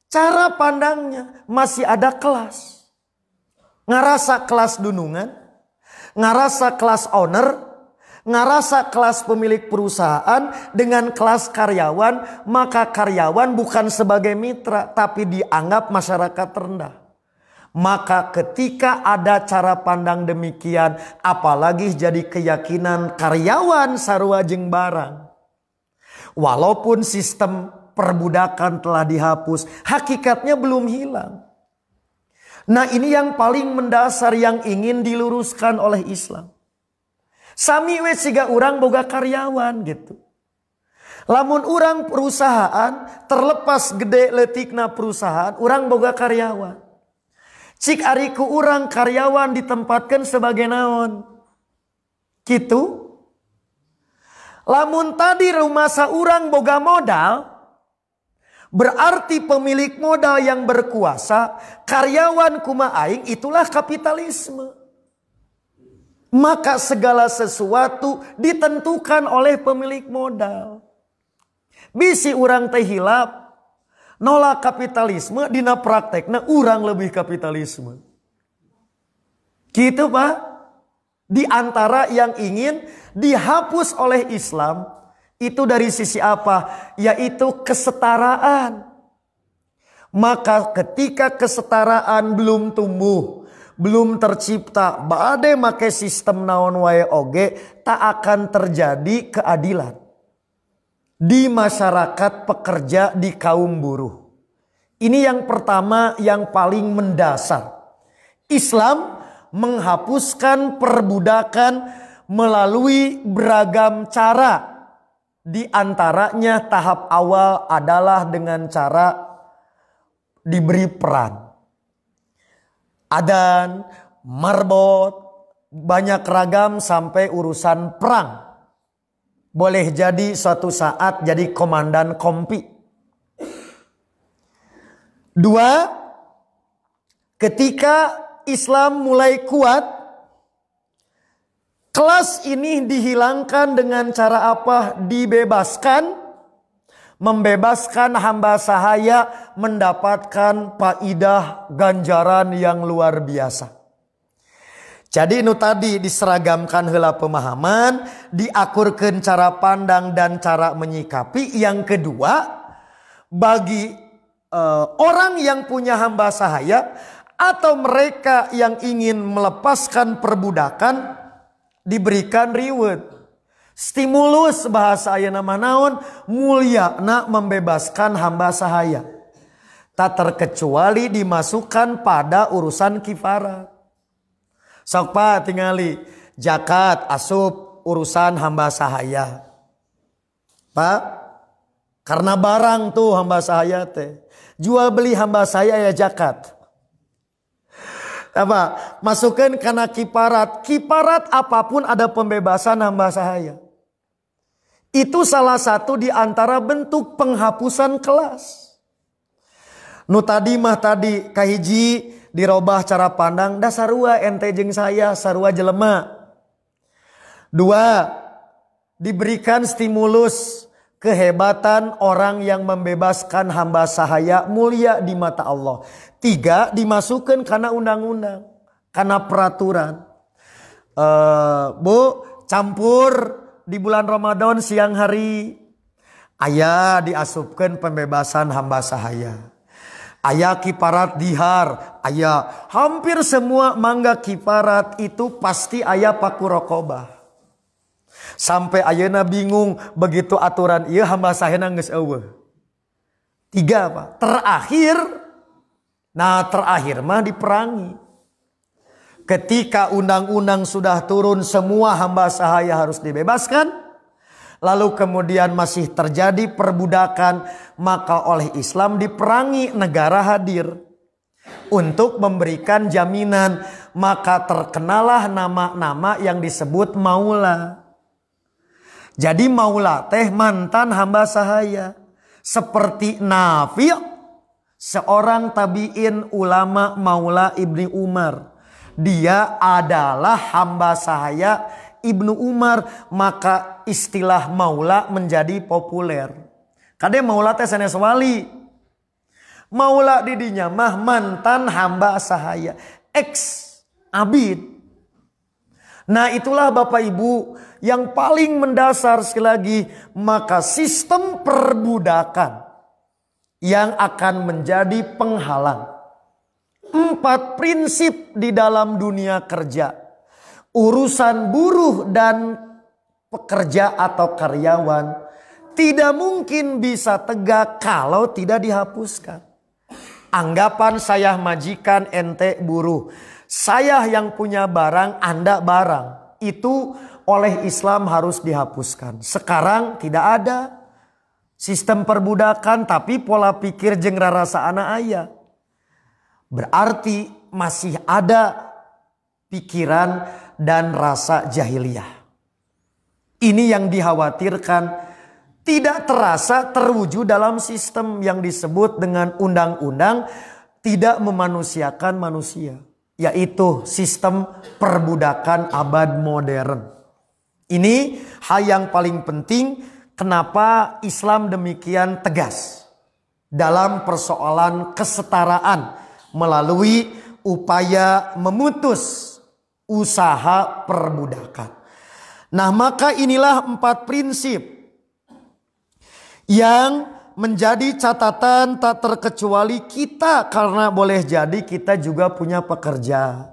cara pandangnya masih ada kelas. Ngarasa kelas dunungan, ngarasa kelas owner, ngarasa kelas pemilik perusahaan dengan kelas karyawan, maka karyawan bukan sebagai mitra, tapi dianggap masyarakat rendah. Maka ketika ada cara pandang demikian, apalagi jadi keyakinan karyawan sarua jeung barang. Walaupun sistem perbudakan telah dihapus, hakikatnya belum hilang. Nah, ini yang paling mendasar yang ingin diluruskan oleh Islam. Sami we siga urang boga karyawan gitu. Lamun urang perusahaan, terlepas gede letikna perusahaan, urang boga karyawan. Cik ariku urang karyawan ditempatkan sebagai naon. Gitu. Lamun tadi rumah saurang boga modal, berarti pemilik modal yang berkuasa, karyawan kuma aing, itulah kapitalisme. Maka segala sesuatu ditentukan oleh pemilik modal. Bisi urang teh hilap. Nolak kapitalisme, dina praktekna urang lebih kapitalisme. Gitu Pak. Di antara yang ingin dihapus oleh Islam, itu dari sisi apa? Yaitu kesetaraan. Maka ketika kesetaraan belum tumbuh, belum tercipta, bade make sistem naon wae oge, tak akan terjadi keadilan di masyarakat pekerja, di kaum buruh. Ini yang pertama, yang paling mendasar. Islam menghapuskan perbudakan melalui beragam cara. Di antaranya tahap awal adalah dengan cara diberi peran. Adan, marbot, banyak ragam sampai urusan perang. Boleh jadi suatu saat jadi komandan kompi. 2, ketika Islam mulai kuat, kelas ini dihilangkan dengan cara apa? Dibebaskan, membebaskan hamba sahaya mendapatkan faidah ganjaran yang luar biasa. Jadi itu tadi diseragamkan heula pemahaman, diakurkan cara pandang dan cara menyikapi. Yang kedua, bagi orang yang punya hamba sahaya atau mereka yang ingin melepaskan perbudakan, diberikan reward, stimulus bahasa ayeuna mah naon, mulyana membebaskan hamba sahaya. Tak terkecuali dimasukkan pada urusan kifarat. Sok Pak tingali zakat asup urusan hamba sahaya. Pak, karena barang tuh hamba sahaya teh. Jual beli hamba sahaya ya zakat. Apa? Masukkan karena kiparat. Kiparat apapun ada pembebasan hamba sahaya. Itu salah satu di antara bentuk penghapusan kelas. Nu tadi mah tadi kahiji dirobah cara pandang. Da sarua ente jeung saya, sarua jelema. 2, diberikan stimulus kehebatan orang yang membebaskan hamba sahaya mulia di mata Allah. 3, dimasukkan karena undang-undang, karena peraturan. Bu, campur di bulan Ramadan siang hari, aya diasupkan pembebasan hamba sahaya. Aya kiparat dihar, aya hampir semua mangga kiparat itu pasti aya paku rokobah. Sampai ayeuna bingung begitu aturan ieu hamba sahaya geus eueuh. 3 Pak, terakhir mah diperangi. Ketika undang-undang sudah turun semua hamba sahaya harus dibebaskan, lalu kemudian masih terjadi perbudakan, maka oleh Islam diperangi, negara hadir untuk memberikan jaminan, maka terkenalah nama-nama yang disebut maula. Jadi maula teh mantan hamba sahaya. Seperti Nafi', seorang tabi'in ulama maula Ibnu Umar. Dia adalah hamba sahaya Ibnu Umar, maka istilah maula menjadi populer. Kade maula teh sanes wali. Maula di dinya mah mantan hamba sahaya, ex abid. Nah itulah Bapak Ibu yang paling mendasar sekali lagi, maka sistem perbudakan yang akan menjadi penghalang. 4 prinsip di dalam dunia kerja. Urusan buruh dan pekerja atau karyawan tidak mungkin bisa tegak kalau tidak dihapuskan. Anggapan saya majikan, ente buruh. Saya yang punya barang, Anda barang. Itu oleh Islam harus dihapuskan. Sekarang tidak ada sistem perbudakan, tapi pola pikir jeung rarasa anak ayah. Berarti masih ada pikiran dan rasa jahiliyah. Ini yang dikhawatirkan tidak terasa terwujud dalam sistem yang disebut dengan undang-undang tidak memanusiakan manusia, yaitu sistem perbudakan abad modern. Ini hal yang paling penting. Kenapa Islam demikian tegas dalam persoalan kesetaraan melalui upaya memutus usaha perbudakan. Nah, maka inilah 4 prinsip yang menjadi catatan tak terkecuali kita, karena boleh jadi kita juga punya pekerja,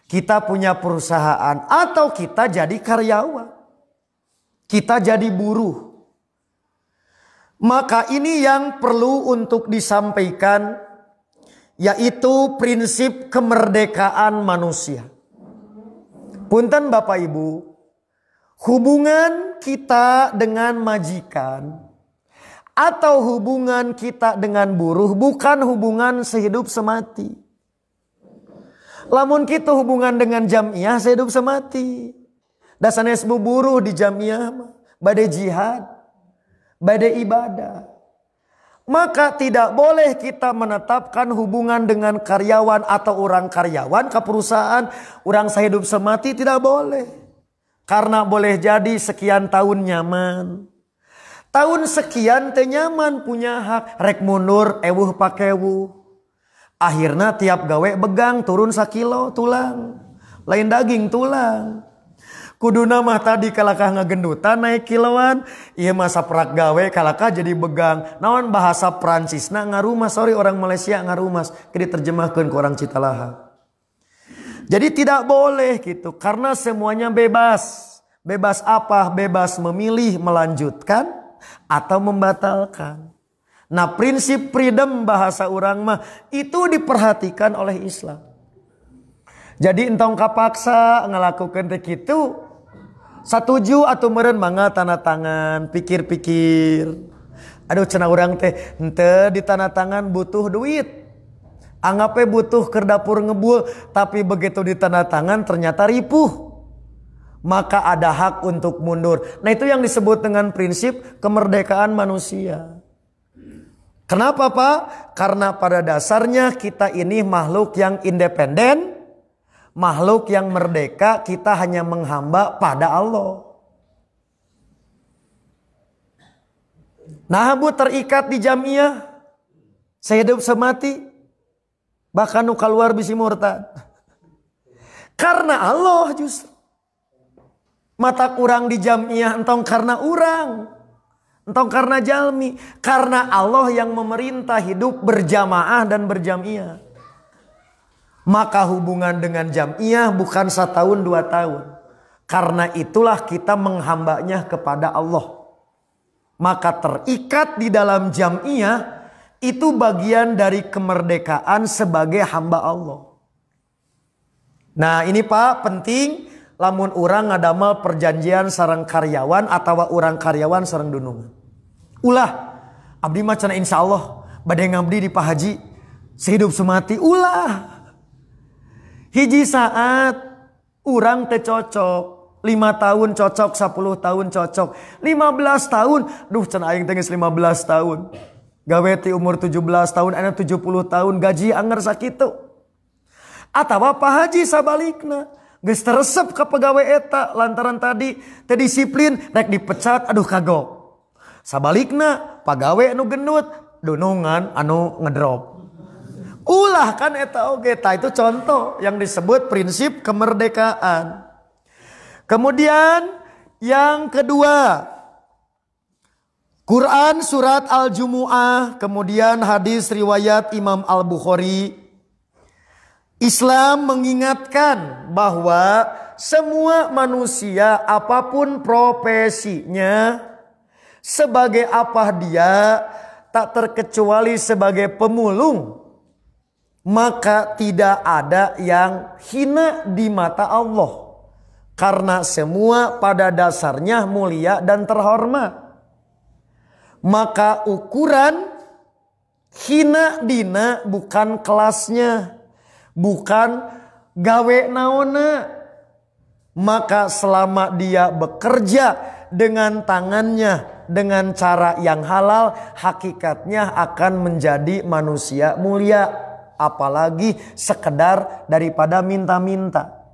kita punya perusahaan, atau kita jadi karyawan, kita jadi buruh. Maka ini yang perlu untuk disampaikan, yaitu prinsip kemerdekaan manusia. Punten Bapak Ibu, hubungan kita dengan majikan atau hubungan kita dengan buruh bukan hubungan sehidup semati. Lamun kita hubungan dengan jamiah sehidup semati. Dasarnya sebuah buruh di jamiah badai jihad, badai ibadah. Maka tidak boleh kita menetapkan hubungan dengan karyawan atau orang karyawan ke perusahaan. Orang sehidup semati tidak boleh. Karena boleh jadi sekian tahun nyaman. Tahun sekian teh nyaman punya hak. Rek mundur ewuh pakewuh. Akhirnya tiap gawe begang turun 1 kilo tulang. Lain daging tulang. Kuduna mah tadi kalakah ngagendutan naik kiloan. Iya masa perak gawe kalakah jadi begang. Naon bahasa Prancis na ngarumas. Sorry orang Malaysia ngarumas. Kini terjemahkan ke orang Citalaha. Jadi tidak boleh gitu. Karena semuanya bebas. Bebas apa? Bebas memilih melanjutkan atau membatalkan. Nah prinsip freedom bahasa orang mah itu diperhatikan oleh Islam. Jadi entong kapaksa ngelakukan begitu. Satuju atau meren mangga tanda tangan, pikir-pikir. Aduh cenah urang teh henteu di tanda tangan butuh duit. Anggapnya butuh ke dapur ngebul, tapi begitu di tanda tangan ternyata ripuh. Maka ada hak untuk mundur. Nah itu yang disebut dengan prinsip kemerdekaan manusia. Kenapa Pak? Karena pada dasarnya kita ini makhluk yang independen. Makhluk yang merdeka, kita hanya menghamba pada Allah. Nah, bu terikat di jamiah, sehidup semati, bahkan nu keluar bisi murtad. Karena Allah justru. Mata kurang di jamiah entong karena urang, entong karena jalmi, karena Allah yang memerintah hidup berjamaah dan berjamiah. Maka hubungan dengan jamiah bukan 1 tahun 2 tahun. Karena itulah kita menghambanya kepada Allah. Maka terikat di dalam jamiah itu bagian dari kemerdekaan sebagai hamba Allah. Nah ini Pak penting. Lamun orang ngadamal perjanjian sareng karyawan atau orang karyawan sareng dunungan. Ulah abdi mah cenah insyaallah bade ngabdi di Pak Haji sehidup semati. Ulah hiji saat urang teh cocok 5 tahun cocok 10 tahun cocok 15 tahun duh cenah aing teh geus 15 tahun gawe ti umur 17 tahun ana 70 tahun gaji anger sakitu atawa Pak Haji sabalikna geus teresep ka pagawe eta lantaran tadi teu disiplin rek dipecat aduh kagok sabalikna pagawe anu gendut dunungan anu ngedrop. Ulah kan eta oge, itu contoh yang disebut prinsip kemerdekaan. Kemudian yang kedua, Quran surat Al-Jumu'ah, kemudian hadis riwayat Imam Al-Bukhari. Islam mengingatkan bahwa semua manusia apapun profesinya, sebagai apa dia, tak terkecuali sebagai pemulung. Maka tidak ada yang hina di mata Allah. Karena semua pada dasarnya mulia dan terhormat. Maka ukuran hina dina bukan kelasnya. Bukan gawe naona. Maka selama dia bekerja dengan tangannya, dengan cara yang halal, hakikatnya akan menjadi manusia mulia. Apalagi sekedar daripada minta-minta.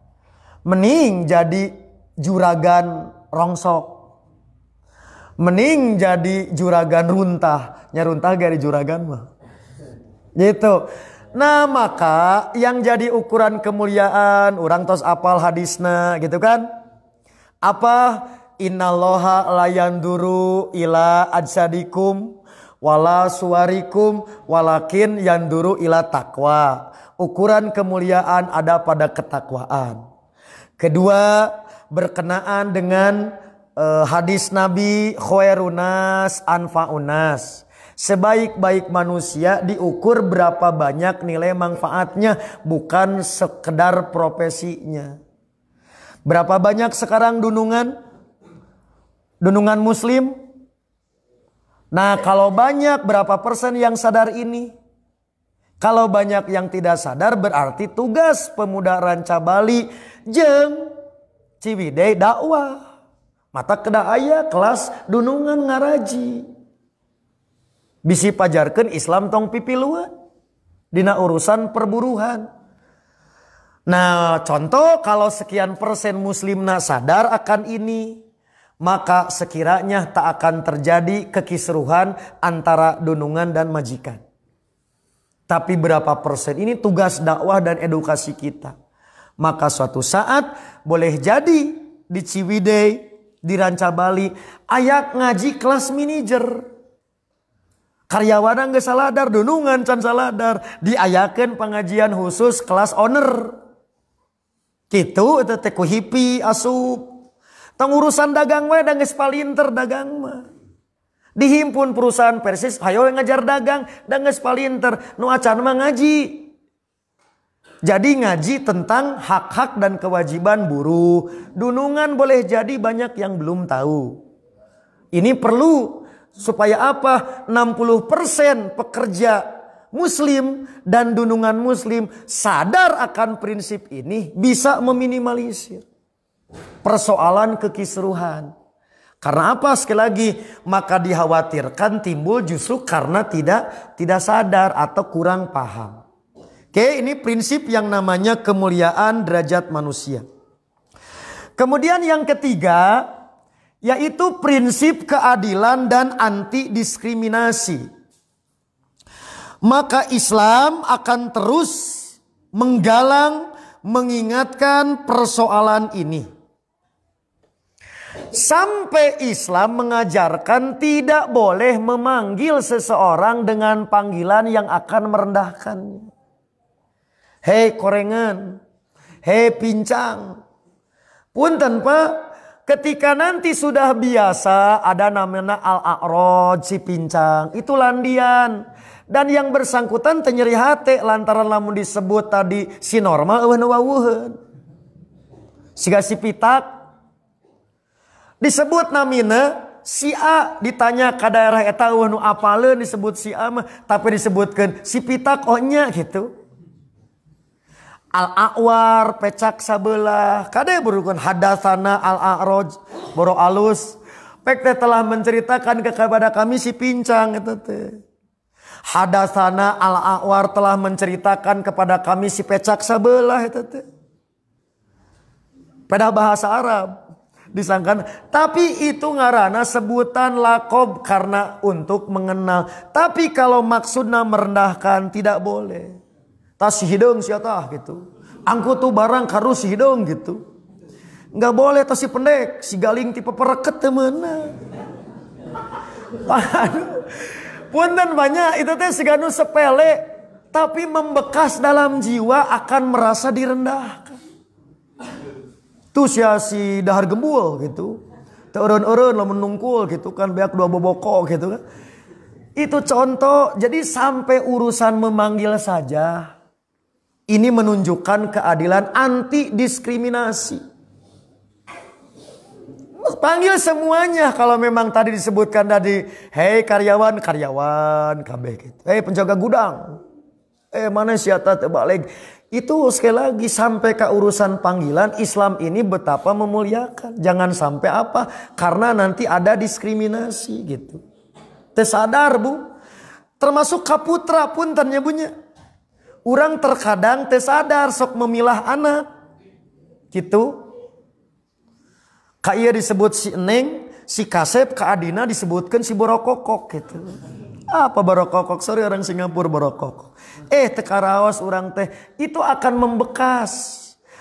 Mending jadi juragan rongsok. Mending jadi juragan runtah. Nyaruntah gak di juragan mah. Gitu. Nah maka yang jadi ukuran kemuliaan. Orang tos apal hadisna gitu kan. Apa? Innallaha la yanduru ila ajsadikum wala suwarikum walakin yanduru ila taqwa. Ukuran kemuliaan ada pada ketakwaan. Kedua, berkenaan dengan hadis Nabi khairunas anfa'unas. Sebaik-baik manusia diukur berapa banyak nilai manfaatnya, bukan sekedar profesinya. Berapa banyak sekarang dunungan? Dunungan muslim. Nah, kalau banyak berapa persen yang sadar ini? Kalau banyak yang tidak sadar berarti tugas pemuda Rancabali jeung Ciwidey dakwah. Mata kedah aya kelas dunungan ngaraji. Bisi pajarkeun Islam tong pipiluan dina urusan perburuhan. Nah, contoh kalau sekian persen muslimna sadar akan ini, maka sekiranya tak akan terjadi kekisruhan antara dunungan dan majikan. Tapi berapa persen ini tugas dakwah dan edukasi kita. Maka suatu saat boleh jadi di Ciwidey, di Rancabali aya ngaji kelas manajer. Karyawan geus saladar, dunungan can saladar, diayakeun pengajian khusus kelas owner. Kitu eta teh ku hipi asup. Tong urusan dagang we da geus palinter dagang mah. Dihimpun perusahaan Persis hayo ngajar dagang da geus palinter, nu acan mah ngaji. Jadi ngaji tentang hak-hak dan kewajiban buruh. Dunungan boleh jadi banyak yang belum tahu. Ini perlu supaya apa? 60% pekerja muslim dan dunungan muslim sadar akan prinsip ini, bisa meminimalisir persoalan kekisruhan. Karena apa? Sekali lagi, maka dikhawatirkan timbul justru karena tidak sadar atau kurang paham. Oke, ini prinsip yang namanya kemuliaan derajat manusia. Kemudian yang ketiga, yaitu prinsip keadilan dan anti diskriminasi. Maka Islam akan terus menggalang, mengingatkan persoalan ini. Sampai Islam mengajarkan tidak boleh memanggil seseorang dengan panggilan yang akan merendahkannya. Hei korengan, hei pincang. Punten Pak, ketika nanti sudah biasa ada namanya al-a'raj si pincang, itu landian. Dan yang bersangkutan tenyeri hate lantaran lamun disebut tadi si normal eueuh wawuheun. Siga si pitak disebut namina si A, ditanya ka daerah eta eueuh nu apaleun disebut si A mah, tapi disebutkeun si pitak ohnya gitu. Al-A'war pecak sabelah kade berukun hadatsana al-a'raj boro alus pek teh telah menceritakan kepada kami si pincang eta teh. Hadatsana al-A'war telah menceritakan kepada kami si pecak sabelah eta teh. Pada bahasa Arab disangkan, tapi itu ngaranna sebutan lakob karena untuk mengenal. Tapi kalau maksudnya merendahkan tidak boleh. Tas si hidung siatah gitu. Angkut tuh barang karu si hidung gitu. Nggak boleh tas si pendek, si galing tipe pereket temenna. Punten banyak itu teh siganu sepele, tapi membekas dalam jiwa akan merasa direndahkan. Tuh si dahar gembul gitu. Teureun-eureun lamun nungkul gitu kan, beak dua boboko gitu kan. Itu contoh. Jadi sampai urusan memanggil saja. Ini menunjukkan keadilan anti diskriminasi. Panggil semuanya kalau memang tadi disebutkan tadi, hei karyawan kabeh gitu. Hei penjaga gudang. Mana siata terbalik. Itu sekali lagi sampai ke urusan panggilan, Islam ini betapa memuliakan. Jangan sampai apa? Karena nanti ada diskriminasi gitu. Tersadar Bu. Termasuk kaputra pun ternyebutnya. Orang terkadang tersadar sok memilah anak. Gitu. Kaya disebut si Neng, si Kasep, Kak Adina disebutkan si Borokokok gitu. Apa Borokokok? Sorry orang Singapura Borokokok. Tekarawas orang teh itu akan membekas.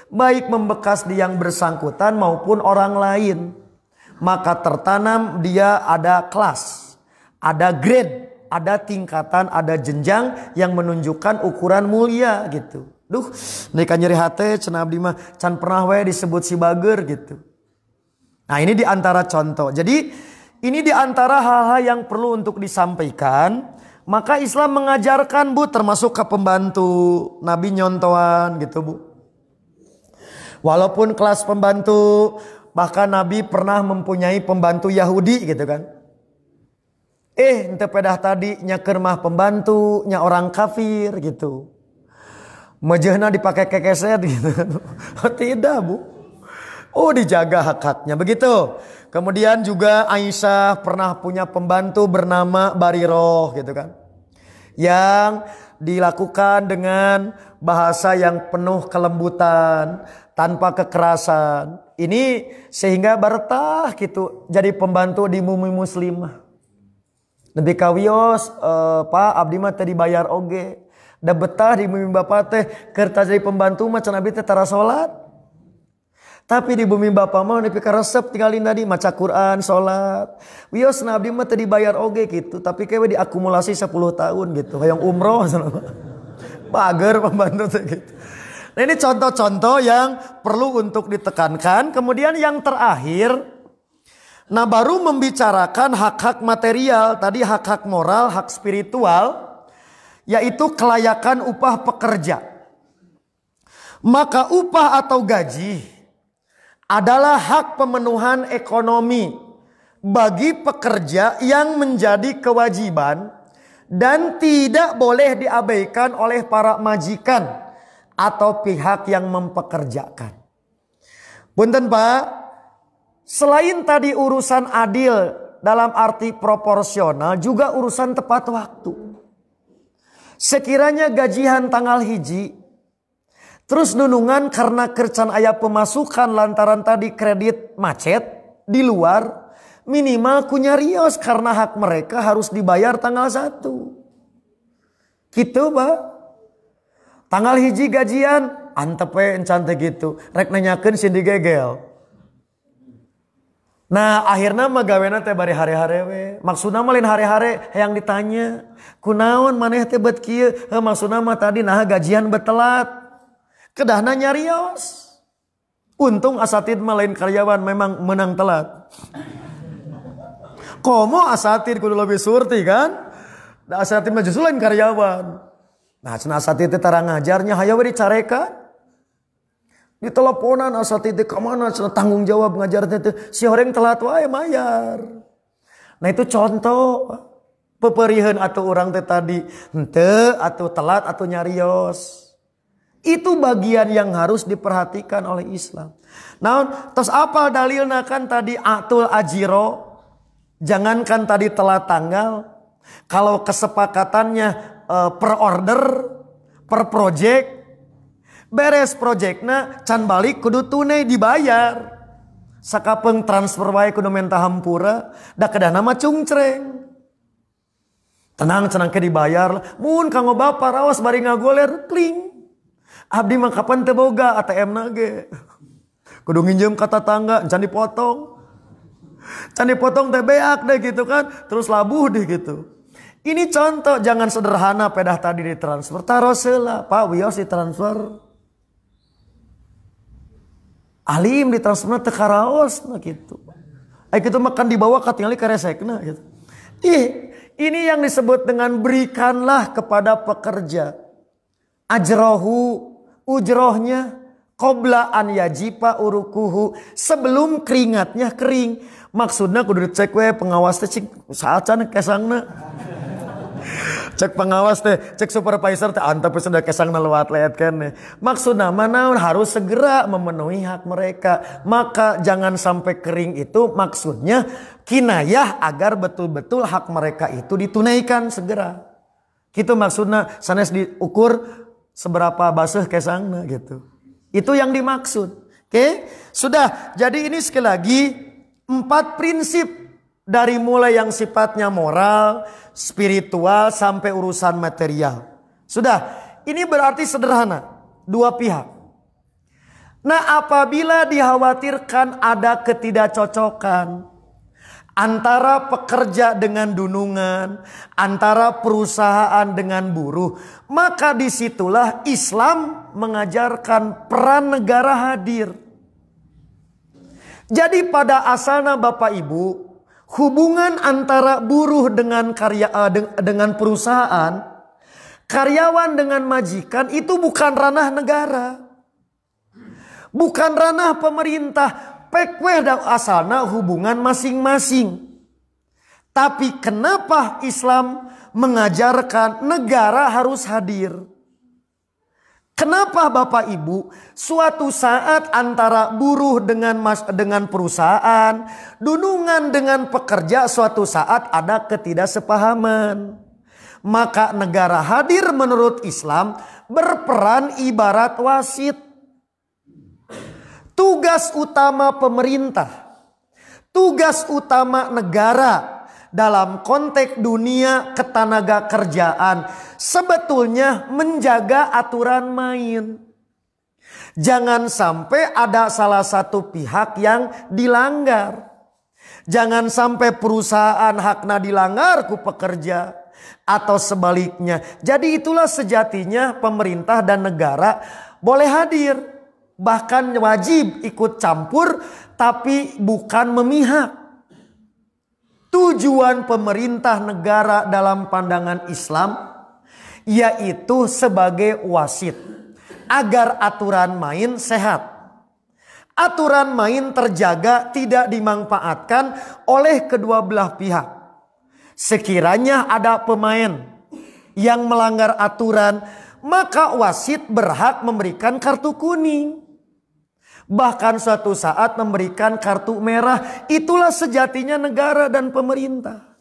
Baik membekas di yang bersangkutan maupun orang lain. Maka tertanam dia ada kelas, ada grade. Ada tingkatan, ada jenjang yang menunjukkan ukuran mulia gitu. Duh, mereka nyeri hati, cenah abdi mah can pernah we disebut si bager gitu. Nah ini diantara contoh. Jadi ini diantara hal-hal yang perlu untuk disampaikan. Maka Islam mengajarkan Bu, termasuk ke pembantu Nabi nyontohan gitu Bu. Walaupun kelas pembantu Bahkan Nabi pernah mempunyai pembantu Yahudi gitu kan. Ente pedah tadi nya kermah pembantu, nya orang kafir gitu. Mejehna dipakai kekeset gitu. Tidak bu. Oh dijaga hak-haknya begitu. Kemudian juga Aisyah pernah punya pembantu bernama Bariroh gitu kan. Yang dilakukan dengan bahasa yang penuh kelembutan, tanpa kekerasan. Ini sehingga bertah gitu jadi pembantu di bumi muslimah. Nepi kawios Pak abdi mah teh dibayar oge. Da betah di bumi Bapak teh keur jadi pembantu mah can abdi teh tara salat. Tapi di bumi Bapak mah nepi ka resep tinggalin tadi maca Quran, salat. Wios na abdi mah teh dibayar oge gitu, tapi kewe diakumulasi 10 tahun gitu. Hayang umroh pager pembantu teh gitu. Nah ini contoh-contoh yang perlu untuk ditekankan. Kemudian yang terakhir, nah baru membicarakan hak-hak material. Tadi hak-hak moral, hak spiritual, yaitu kelayakan upah pekerja. Maka upah atau gaji adalah hak pemenuhan ekonomi bagi pekerja yang menjadi kewajiban dan tidak boleh diabaikan oleh para majikan atau pihak yang mempekerjakan. Punten Pak, selain tadi urusan adil dalam arti proporsional, juga urusan tepat waktu. Sekiranya gajian tanggal hiji, terus nunungan karena kercan aya pemasukan lantaran tadi kredit macet di luar, minimal kunyarios karena hak mereka harus dibayar tanggal 1. Gitu Pak. Tanggal hiji gajian, antepe encan teh gitu. Rek nanyakeun si digegel. Nah, akhirnya mah gawena teh bari hare-hare we. Maksudna mah lain hare-hare hayang ditanya, kunaon maneh teh bet kieu? Maksudna mah tadi nah gajian betelat. Kedahna nyarios. Untung asatid mah lain karyawan memang menang telat. Komo asatid kudu lebih surti kan? Da asatid mah justru lain karyawan. Nah cenah asatid teh tara ngajarnya hayo we dicarekan. Diteleponan asatid teh ka mana cenah tanggung jawab ngajarnya teh si horeng telat wae mayar. Nah itu contoh peperieun atuh urang teh tadi henteu atuh telat atuh nyarios. Itu bagian yang harus diperhatikan oleh Islam. Nah, terus apa dalilna kan tadi atul ajiro, jangankan tadi telat tanggal, kalau kesepakatannya per order, per project, beres projectna can balik kudu tunai dibayar. Sakapeng transfer wae kudu menta hampura, da kedana mah cungcreng. Tenang cenah ke dibayar, mun kanggo bapa raos bari ngagoler kling. Abdi mah kapan teu boga ATM-na ge. Kudu nginjem ka tetangga can dipotong. Can dipotong teh beak deh gitu kan, terus labuh deh gitu. Ini contoh jangan sederhana pedah tadi ditransfer. Taros heula, Pak wios ditransfer. Alim ditransferna teu karaosna gitu. Ai kitu makan dibawa ka tingali ka resekna gitu. Ini yang disebut dengan berikanlah kepada pekerja ajrohu, ujrohnya, qobla an yajipa urukuhu, sebelum keringatnya kering. Maksudnya kudu dicek we pengawas teh cik saacan kesangna. Cek pengawas teh, cek supervisor teh antep sudah kesangna lewat leet kan. Maksudnya mana harus segera memenuhi hak mereka. Maka jangan sampai kering itu maksudnya kinayah agar betul-betul hak mereka itu ditunaikan segera. Gitu maksudnya sanes diukur seberapa basuh kesangna gitu. Itu yang dimaksud. Oke? Sudah. Jadi ini sekali lagi 4 prinsip dari mulai yang sifatnya moral, spiritual sampai urusan material. Sudah. Ini berarti sederhana. 2 pihak. Nah, apabila dikhawatirkan ada ketidakcocokan antara pekerja dengan dunungan, antara perusahaan dengan buruh, maka disitulah Islam mengajarkan peran negara hadir. Jadi pada asalnya Bapak Ibu, hubungan antara buruh dengan dengan perusahaan, karyawan dengan majikan itu bukan ranah negara, bukan ranah pemerintah. Pekweh da asalna hubungan masing-masing. Tapi kenapa Islam mengajarkan negara harus hadir? Kenapa Bapak Ibu suatu saat antara buruh dengan perusahaan, dunungan dengan pekerja suatu saat ada ketidaksepahaman. Maka negara hadir menurut Islam berperan ibarat wasit. Tugas utama pemerintah, tugas utama negara dalam konteks dunia ketenaga kerjaan sebetulnya menjaga aturan main. Jangan sampai ada salah satu pihak yang dilanggar. Jangan sampai perusahaan hakna dilanggar ku pekerja atau sebaliknya. Jadi itulah sejatinya pemerintah dan negara boleh hadir, bahkan wajib ikut campur, tapi bukan memihak. Tujuan pemerintah negara dalam pandangan Islam yaitu sebagai wasit agar aturan main sehat. Aturan main terjaga, tidak dimanfaatkan oleh kedua belah pihak. Sekiranya ada pemain yang melanggar aturan, maka wasit berhak memberikan kartu kuning. Bahkan suatu saat memberikan kartu merah. Itulah sejatinya negara dan pemerintah.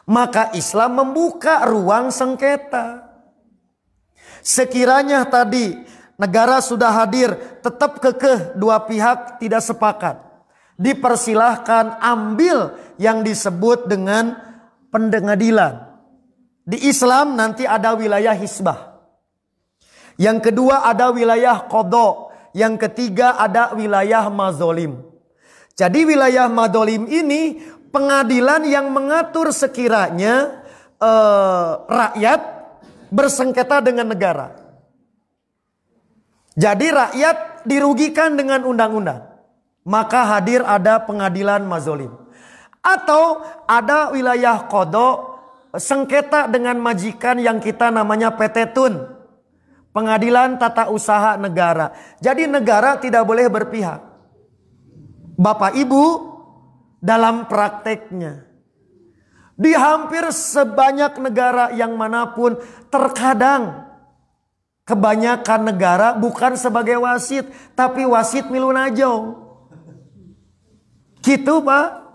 Maka Islam membuka ruang sengketa. Sekiranya tadi negara sudah hadir, tetap kekeh dua pihak tidak sepakat, dipersilahkan ambil yang disebut dengan pengadilan. Di Islam nanti ada wilayah hisbah. Yang kedua ada wilayah qadha. Yang ketiga ada wilayah mazolim. Jadi wilayah mazolim ini pengadilan yang mengatur sekiranya rakyat bersengketa dengan negara. Jadi rakyat dirugikan dengan undang-undang. Maka hadir ada pengadilan mazolim. Atau ada wilayah qadha, sengketa dengan majikan yang kita namanya PT Tun. Pengadilan tata usaha negara. Jadi negara tidak boleh berpihak. Bapak Ibu, dalam prakteknya di hampir sebanyak negara yang manapun, terkadang kebanyakan negara bukan sebagai wasit, tapi wasit milu najong. Gitu Pak.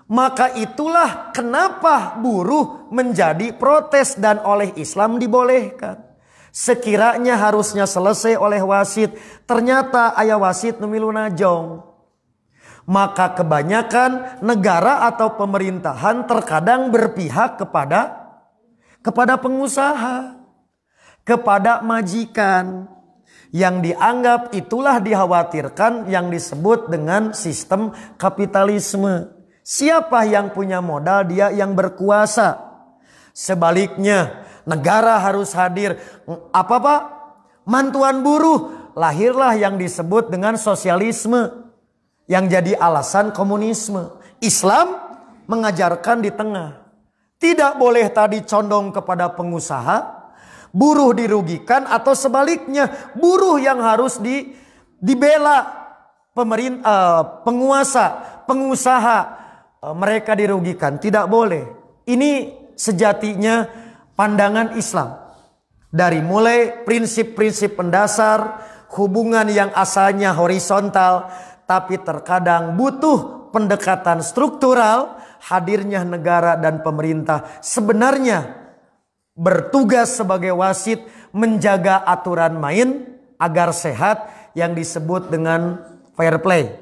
Maka itulah kenapa buruh menjadi protes dan oleh Islam dibolehkan. Sekiranya harusnya selesai oleh wasit, ternyata ayah wasit nemilu najong. Maka kebanyakan negara atau pemerintahan terkadang berpihak kepada pengusaha, kepada majikan, yang dianggap itulah dikhawatirkan yang disebut dengan sistem kapitalisme. Siapa yang punya modal, dia yang berkuasa. Sebaliknya negara harus hadir. Apa Pak? Mantuan buruh. Lahirlah yang disebut dengan sosialisme, yang jadi alasan komunisme. Islam mengajarkan di tengah. Tidak boleh tadi condong kepada pengusaha, buruh dirugikan, atau sebaliknya buruh yang harus dibela pemerintah, pengusaha mereka dirugikan. Tidak boleh. Ini sejatinya pandangan Islam. Dari mulai prinsip-prinsip pendasar, hubungan yang asalnya horizontal, tapi terkadang butuh pendekatan struktural, hadirnya negara dan pemerintah sebenarnya bertugas sebagai wasit menjaga aturan main agar sehat, yang disebut dengan fair play.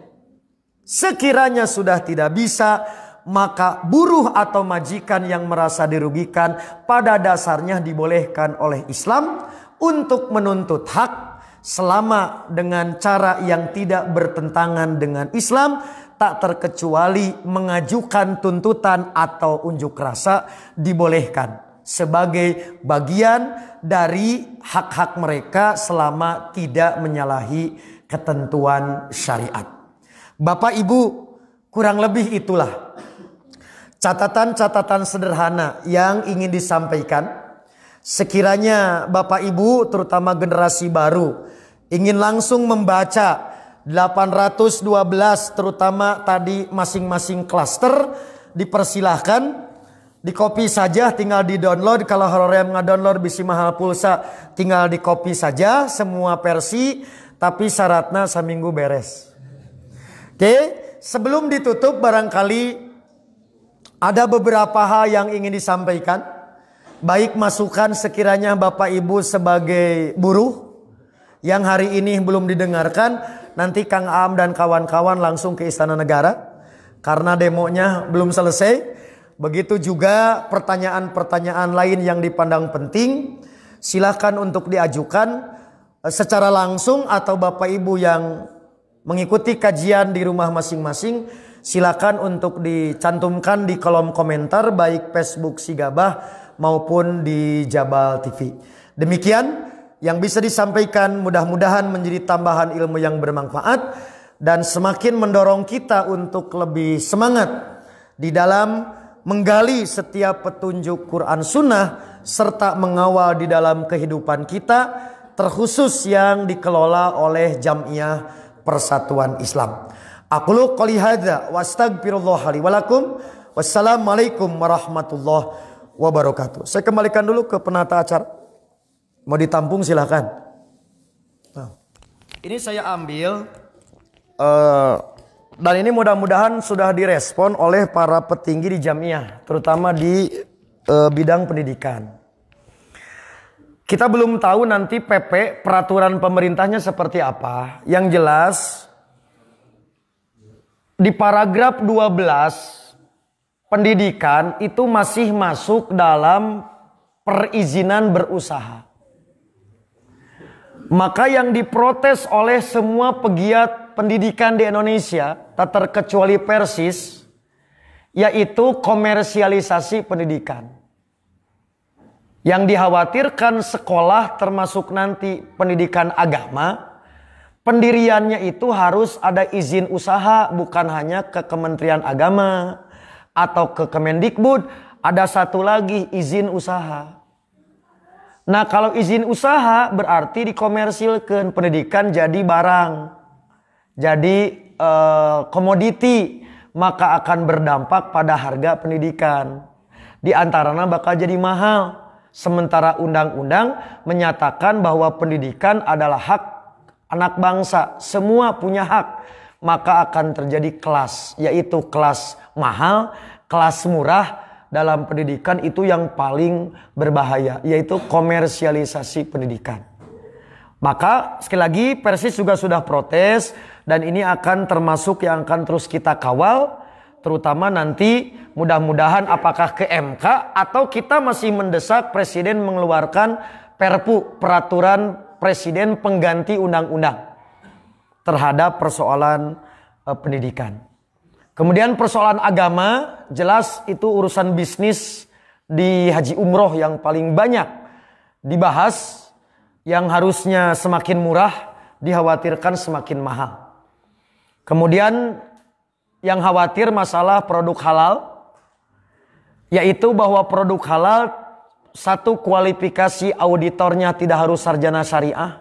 Sekiranya sudah tidak bisa, maka buruh atau majikan yang merasa dirugikan pada dasarnya dibolehkan oleh Islam untuk menuntut hak selama dengan cara yang tidak bertentangan dengan Islam, tak terkecuali mengajukan tuntutan atau unjuk rasa dibolehkan sebagai bagian dari hak-hak mereka selama tidak menyalahi ketentuan syariat. Bapak Ibu, kurang lebih itulah catatan-catatan sederhana yang ingin disampaikan. Sekiranya Bapak Ibu, terutama generasi baru, ingin langsung membaca 812 terutama tadi masing-masing klaster dipersilahkan. Di copy saja, tinggal di download. Kalau hoream nge-download bisi mahal pulsa, tinggal di copy saja semua versi. Tapi syaratnya seminggu beres. Oke, sebelum ditutup barangkali ada beberapa hal yang ingin disampaikan. Baik masukan sekiranya Bapak Ibu sebagai buruh yang hari ini belum didengarkan, nanti Kang Am dan kawan-kawan langsung ke Istana Negara karena demonya belum selesai. Begitu juga pertanyaan-pertanyaan lain yang dipandang penting, silakan untuk diajukan secara langsung atau Bapak Ibu yang mengikuti kajian di rumah masing-masing, silakan untuk dicantumkan di kolom komentar baik Facebook Sigabah maupun di Jabal TV. Demikian yang bisa disampaikan, mudah-mudahan menjadi tambahan ilmu yang bermanfaat dan semakin mendorong kita untuk lebih semangat di dalam menggali setiap petunjuk Quran Sunnah serta mengawal di dalam kehidupan kita, terkhusus yang dikelola oleh Jamiah Persatuan Islam. Aqulu qouli hadza wa astaghfirullah li wa lakum. Wassalamualaikum warahmatullahi wabarakatuh. Saya kembalikan dulu ke penata acara. Mau ditampung silahkan. Nah, ini saya ambil dan ini mudah-mudahan sudah direspon oleh para petinggi di Jamiah, terutama di bidang pendidikan. Kita belum tahu nanti PP peraturan pemerintahnya seperti apa. Yang jelas di paragraf 12 pendidikan itu masih masuk dalam perizinan berusaha. Maka yang diprotes oleh semua pegiat pendidikan di Indonesia, tak terkecuali Persis, yaitu komersialisasi pendidikan. Yang dikhawatirkan sekolah termasuk nanti pendidikan agama, pendiriannya itu harus ada izin usaha, bukan hanya ke Kementerian Agama atau ke Kemendikbud, ada satu lagi izin usaha. Nah, kalau izin usaha berarti dikomersilkan, pendidikan jadi barang, jadi komoditi, maka akan berdampak pada harga pendidikan. Di antaranya bakal jadi mahal. Sementara undang-undang menyatakan bahwa pendidikan adalah hak anak bangsa, semua punya hak. Maka akan terjadi kelas, yaitu kelas mahal, kelas murah. Dalam pendidikan itu yang paling berbahaya, yaitu komersialisasi pendidikan. Maka sekali lagi Persis juga sudah protes dan ini akan termasuk yang akan terus kita kawal. Terutama nanti mudah-mudahan apakah ke MK atau kita masih mendesak Presiden mengeluarkan Perpu, peraturan Presiden pengganti undang-undang terhadap persoalan pendidikan. Kemudian persoalan agama, jelas itu urusan bisnis di haji umroh yang paling banyak dibahas, yang harusnya semakin murah dikhawatirkan semakin mahal. Kemudian yang khawatir masalah produk halal, yaitu bahwa produk halal satu kualifikasi auditornya tidak harus sarjana syariah,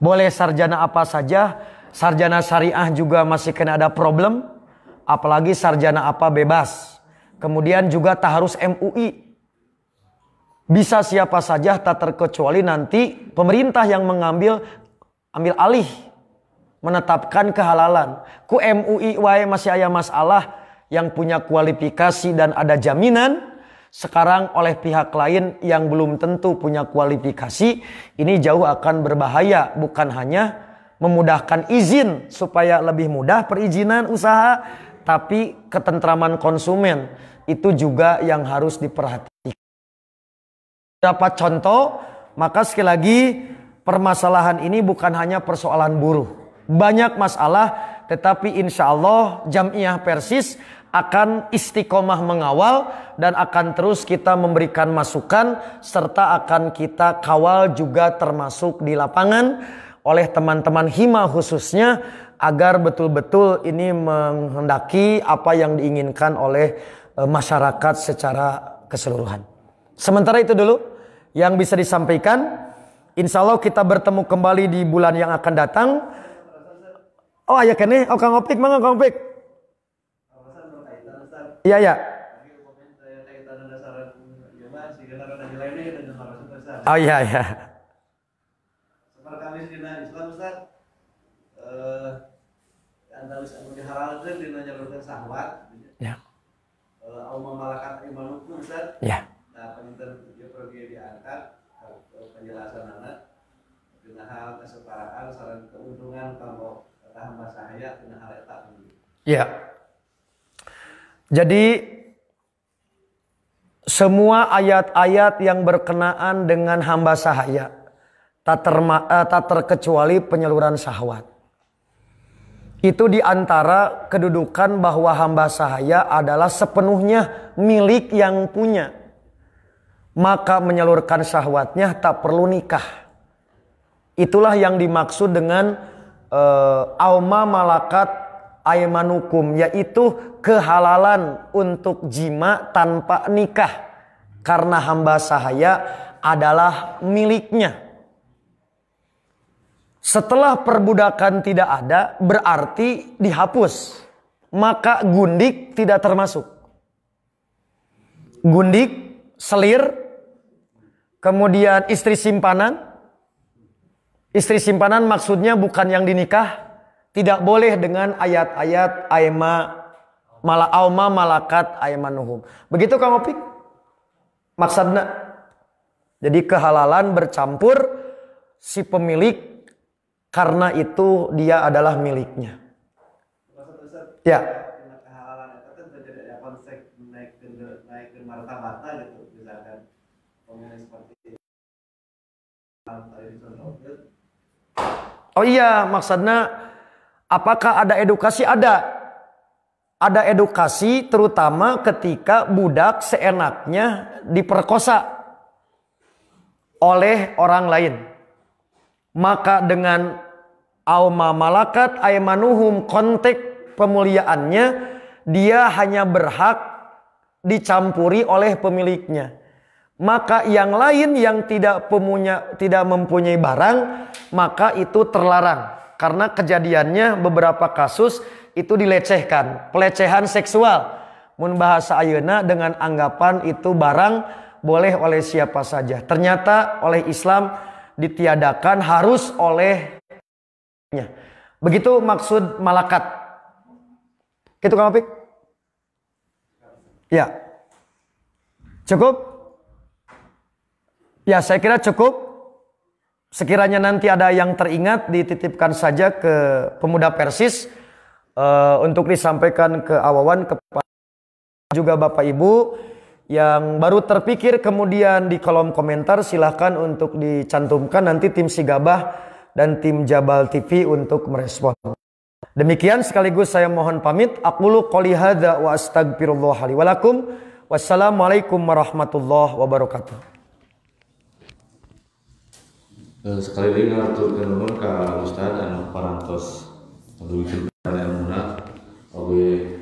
boleh sarjana apa saja. Sarjana syariah juga masih kena ada problem. Apalagi sarjana apa bebas. Kemudian juga tak harus MUI. Bisa siapa saja tak terkecuali nanti pemerintah yang ambil alih. Menetapkan kehalalan. Ku MUI wae masih ada masalah yang punya kualifikasi dan ada jaminan. Sekarang oleh pihak lain yang belum tentu punya kualifikasi. Ini jauh akan berbahaya. Bukan hanya memudahkan izin supaya lebih mudah perizinan usaha, tapi ketentraman konsumen itu juga yang harus diperhatikan. Dapat contoh, maka sekali lagi permasalahan ini bukan hanya persoalan buruh. Banyak masalah, tetapi insya Allah Jamiah Persis akan istiqomah mengawal dan akan terus kita memberikan masukan serta akan kita kawal juga termasuk di lapangan oleh teman-teman hima khususnya agar betul-betul ini menghendaki apa yang diinginkan oleh masyarakat secara keseluruhan. Sementara itu dulu yang bisa disampaikan. Insya Allah kita bertemu kembali di bulan yang akan datang. Oh aya keneh, oh Kang Opik mangga Kang Opik. Iya ya. Oh iya ya. Kami dina Islam Ustaz antara anu dihalalkeun dina nyalurkeun syahwat. Ya. Auma malakat imanukum Ustaz. Ya. Nah, penonton pergi diangkat penjelasanana dina hal kesetaraan sareng keuntungan kanggo hamba sahaya dina hal eta. Ya. Jadi semua ayat-ayat yang berkenaan dengan hamba sahaya tak terkecuali penyaluran syahwat. Itu diantara kedudukan bahwa hamba sahaya adalah sepenuhnya milik yang punya. Maka menyalurkan syahwatnya tak perlu nikah. Itulah yang dimaksud dengan auma malakat aymanukum, yaitu kehalalan untuk jima tanpa nikah. Karena hamba sahaya adalah miliknya. Setelah perbudakan tidak ada, berarti dihapus. Maka gundik tidak termasuk. Gundik, selir, kemudian istri simpanan. Istri simpanan maksudnya bukan yang dinikah. Tidak boleh dengan ayat-ayat auma malakat aymanuhum. Begitu Kang Opik? Maksudnya. Jadi kehalalan bercampur si pemilik. Karena itu dia adalah miliknya. Ya. Kehalalan itu kan terjadi konsep naik ke martabatnya gitu, misalkan pemilik seperti Oh iya, maksudnya apakah ada edukasi? Ada. Ada edukasi terutama ketika budak seenaknya diperkosa oleh orang lain. Maka dengan auma malakat aymanuhum, konteks pemuliaannya dia hanya berhak dicampuri oleh pemiliknya. Maka yang lain yang tidak mempunyai barang, maka itu terlarang. Karena kejadiannya beberapa kasus itu dilecehkan, pelecehan seksual. Mun bahasa ayeuna dengan anggapan itu barang boleh oleh siapa saja. Ternyata oleh Islam ditiadakan, harus olehnya. Begitu maksud malakat. Gitu Kang Opik? Ya. Cukup? Ya, saya kira cukup. Sekiranya nanti ada yang teringat, dititipkan saja ke Pemuda Persis untuk disampaikan ke Awawan, kepada juga Bapak Ibu yang baru terpikir kemudian di kolom komentar silahkan untuk dicantumkan, nanti tim Sigabah dan tim Jabal TV untuk merespon. Demikian sekaligus saya mohon pamit. Aqulu qouli hadza wa astaghfirullah li wa lakum. Wassalamualaikum warahmatullahi wabarakatuh. Sekali lagi ngaturkeun nuhun ka Ustaz anu parantos nuduhkeun ilmuna oge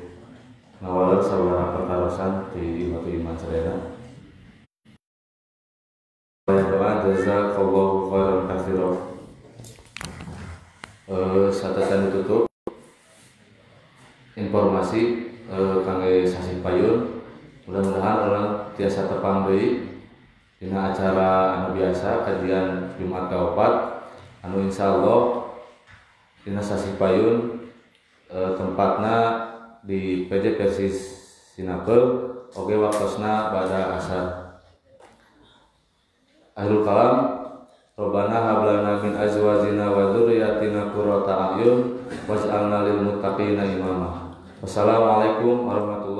ngawaler sabaraha pertarosan di ilmu iman sadayana. Wa jazakallahu khairan katsiran. Satesan ditutup informasi kangge sasi payun, mudah-mudahan orang tiasa tepang deui dina acara anu biasa kajian Jumat kaopat anu insyaallah dina sasi payun tempatna di PJ Persis Sinapel oge waktosna ba'da asar. Akhirul kalam, Rabbana hab lana min azwajina wa dzurriyyatina qurrata a'yun waj'alna lil muttaqina imama. Wassalamualaikum warahmatullahi wabarakatuh.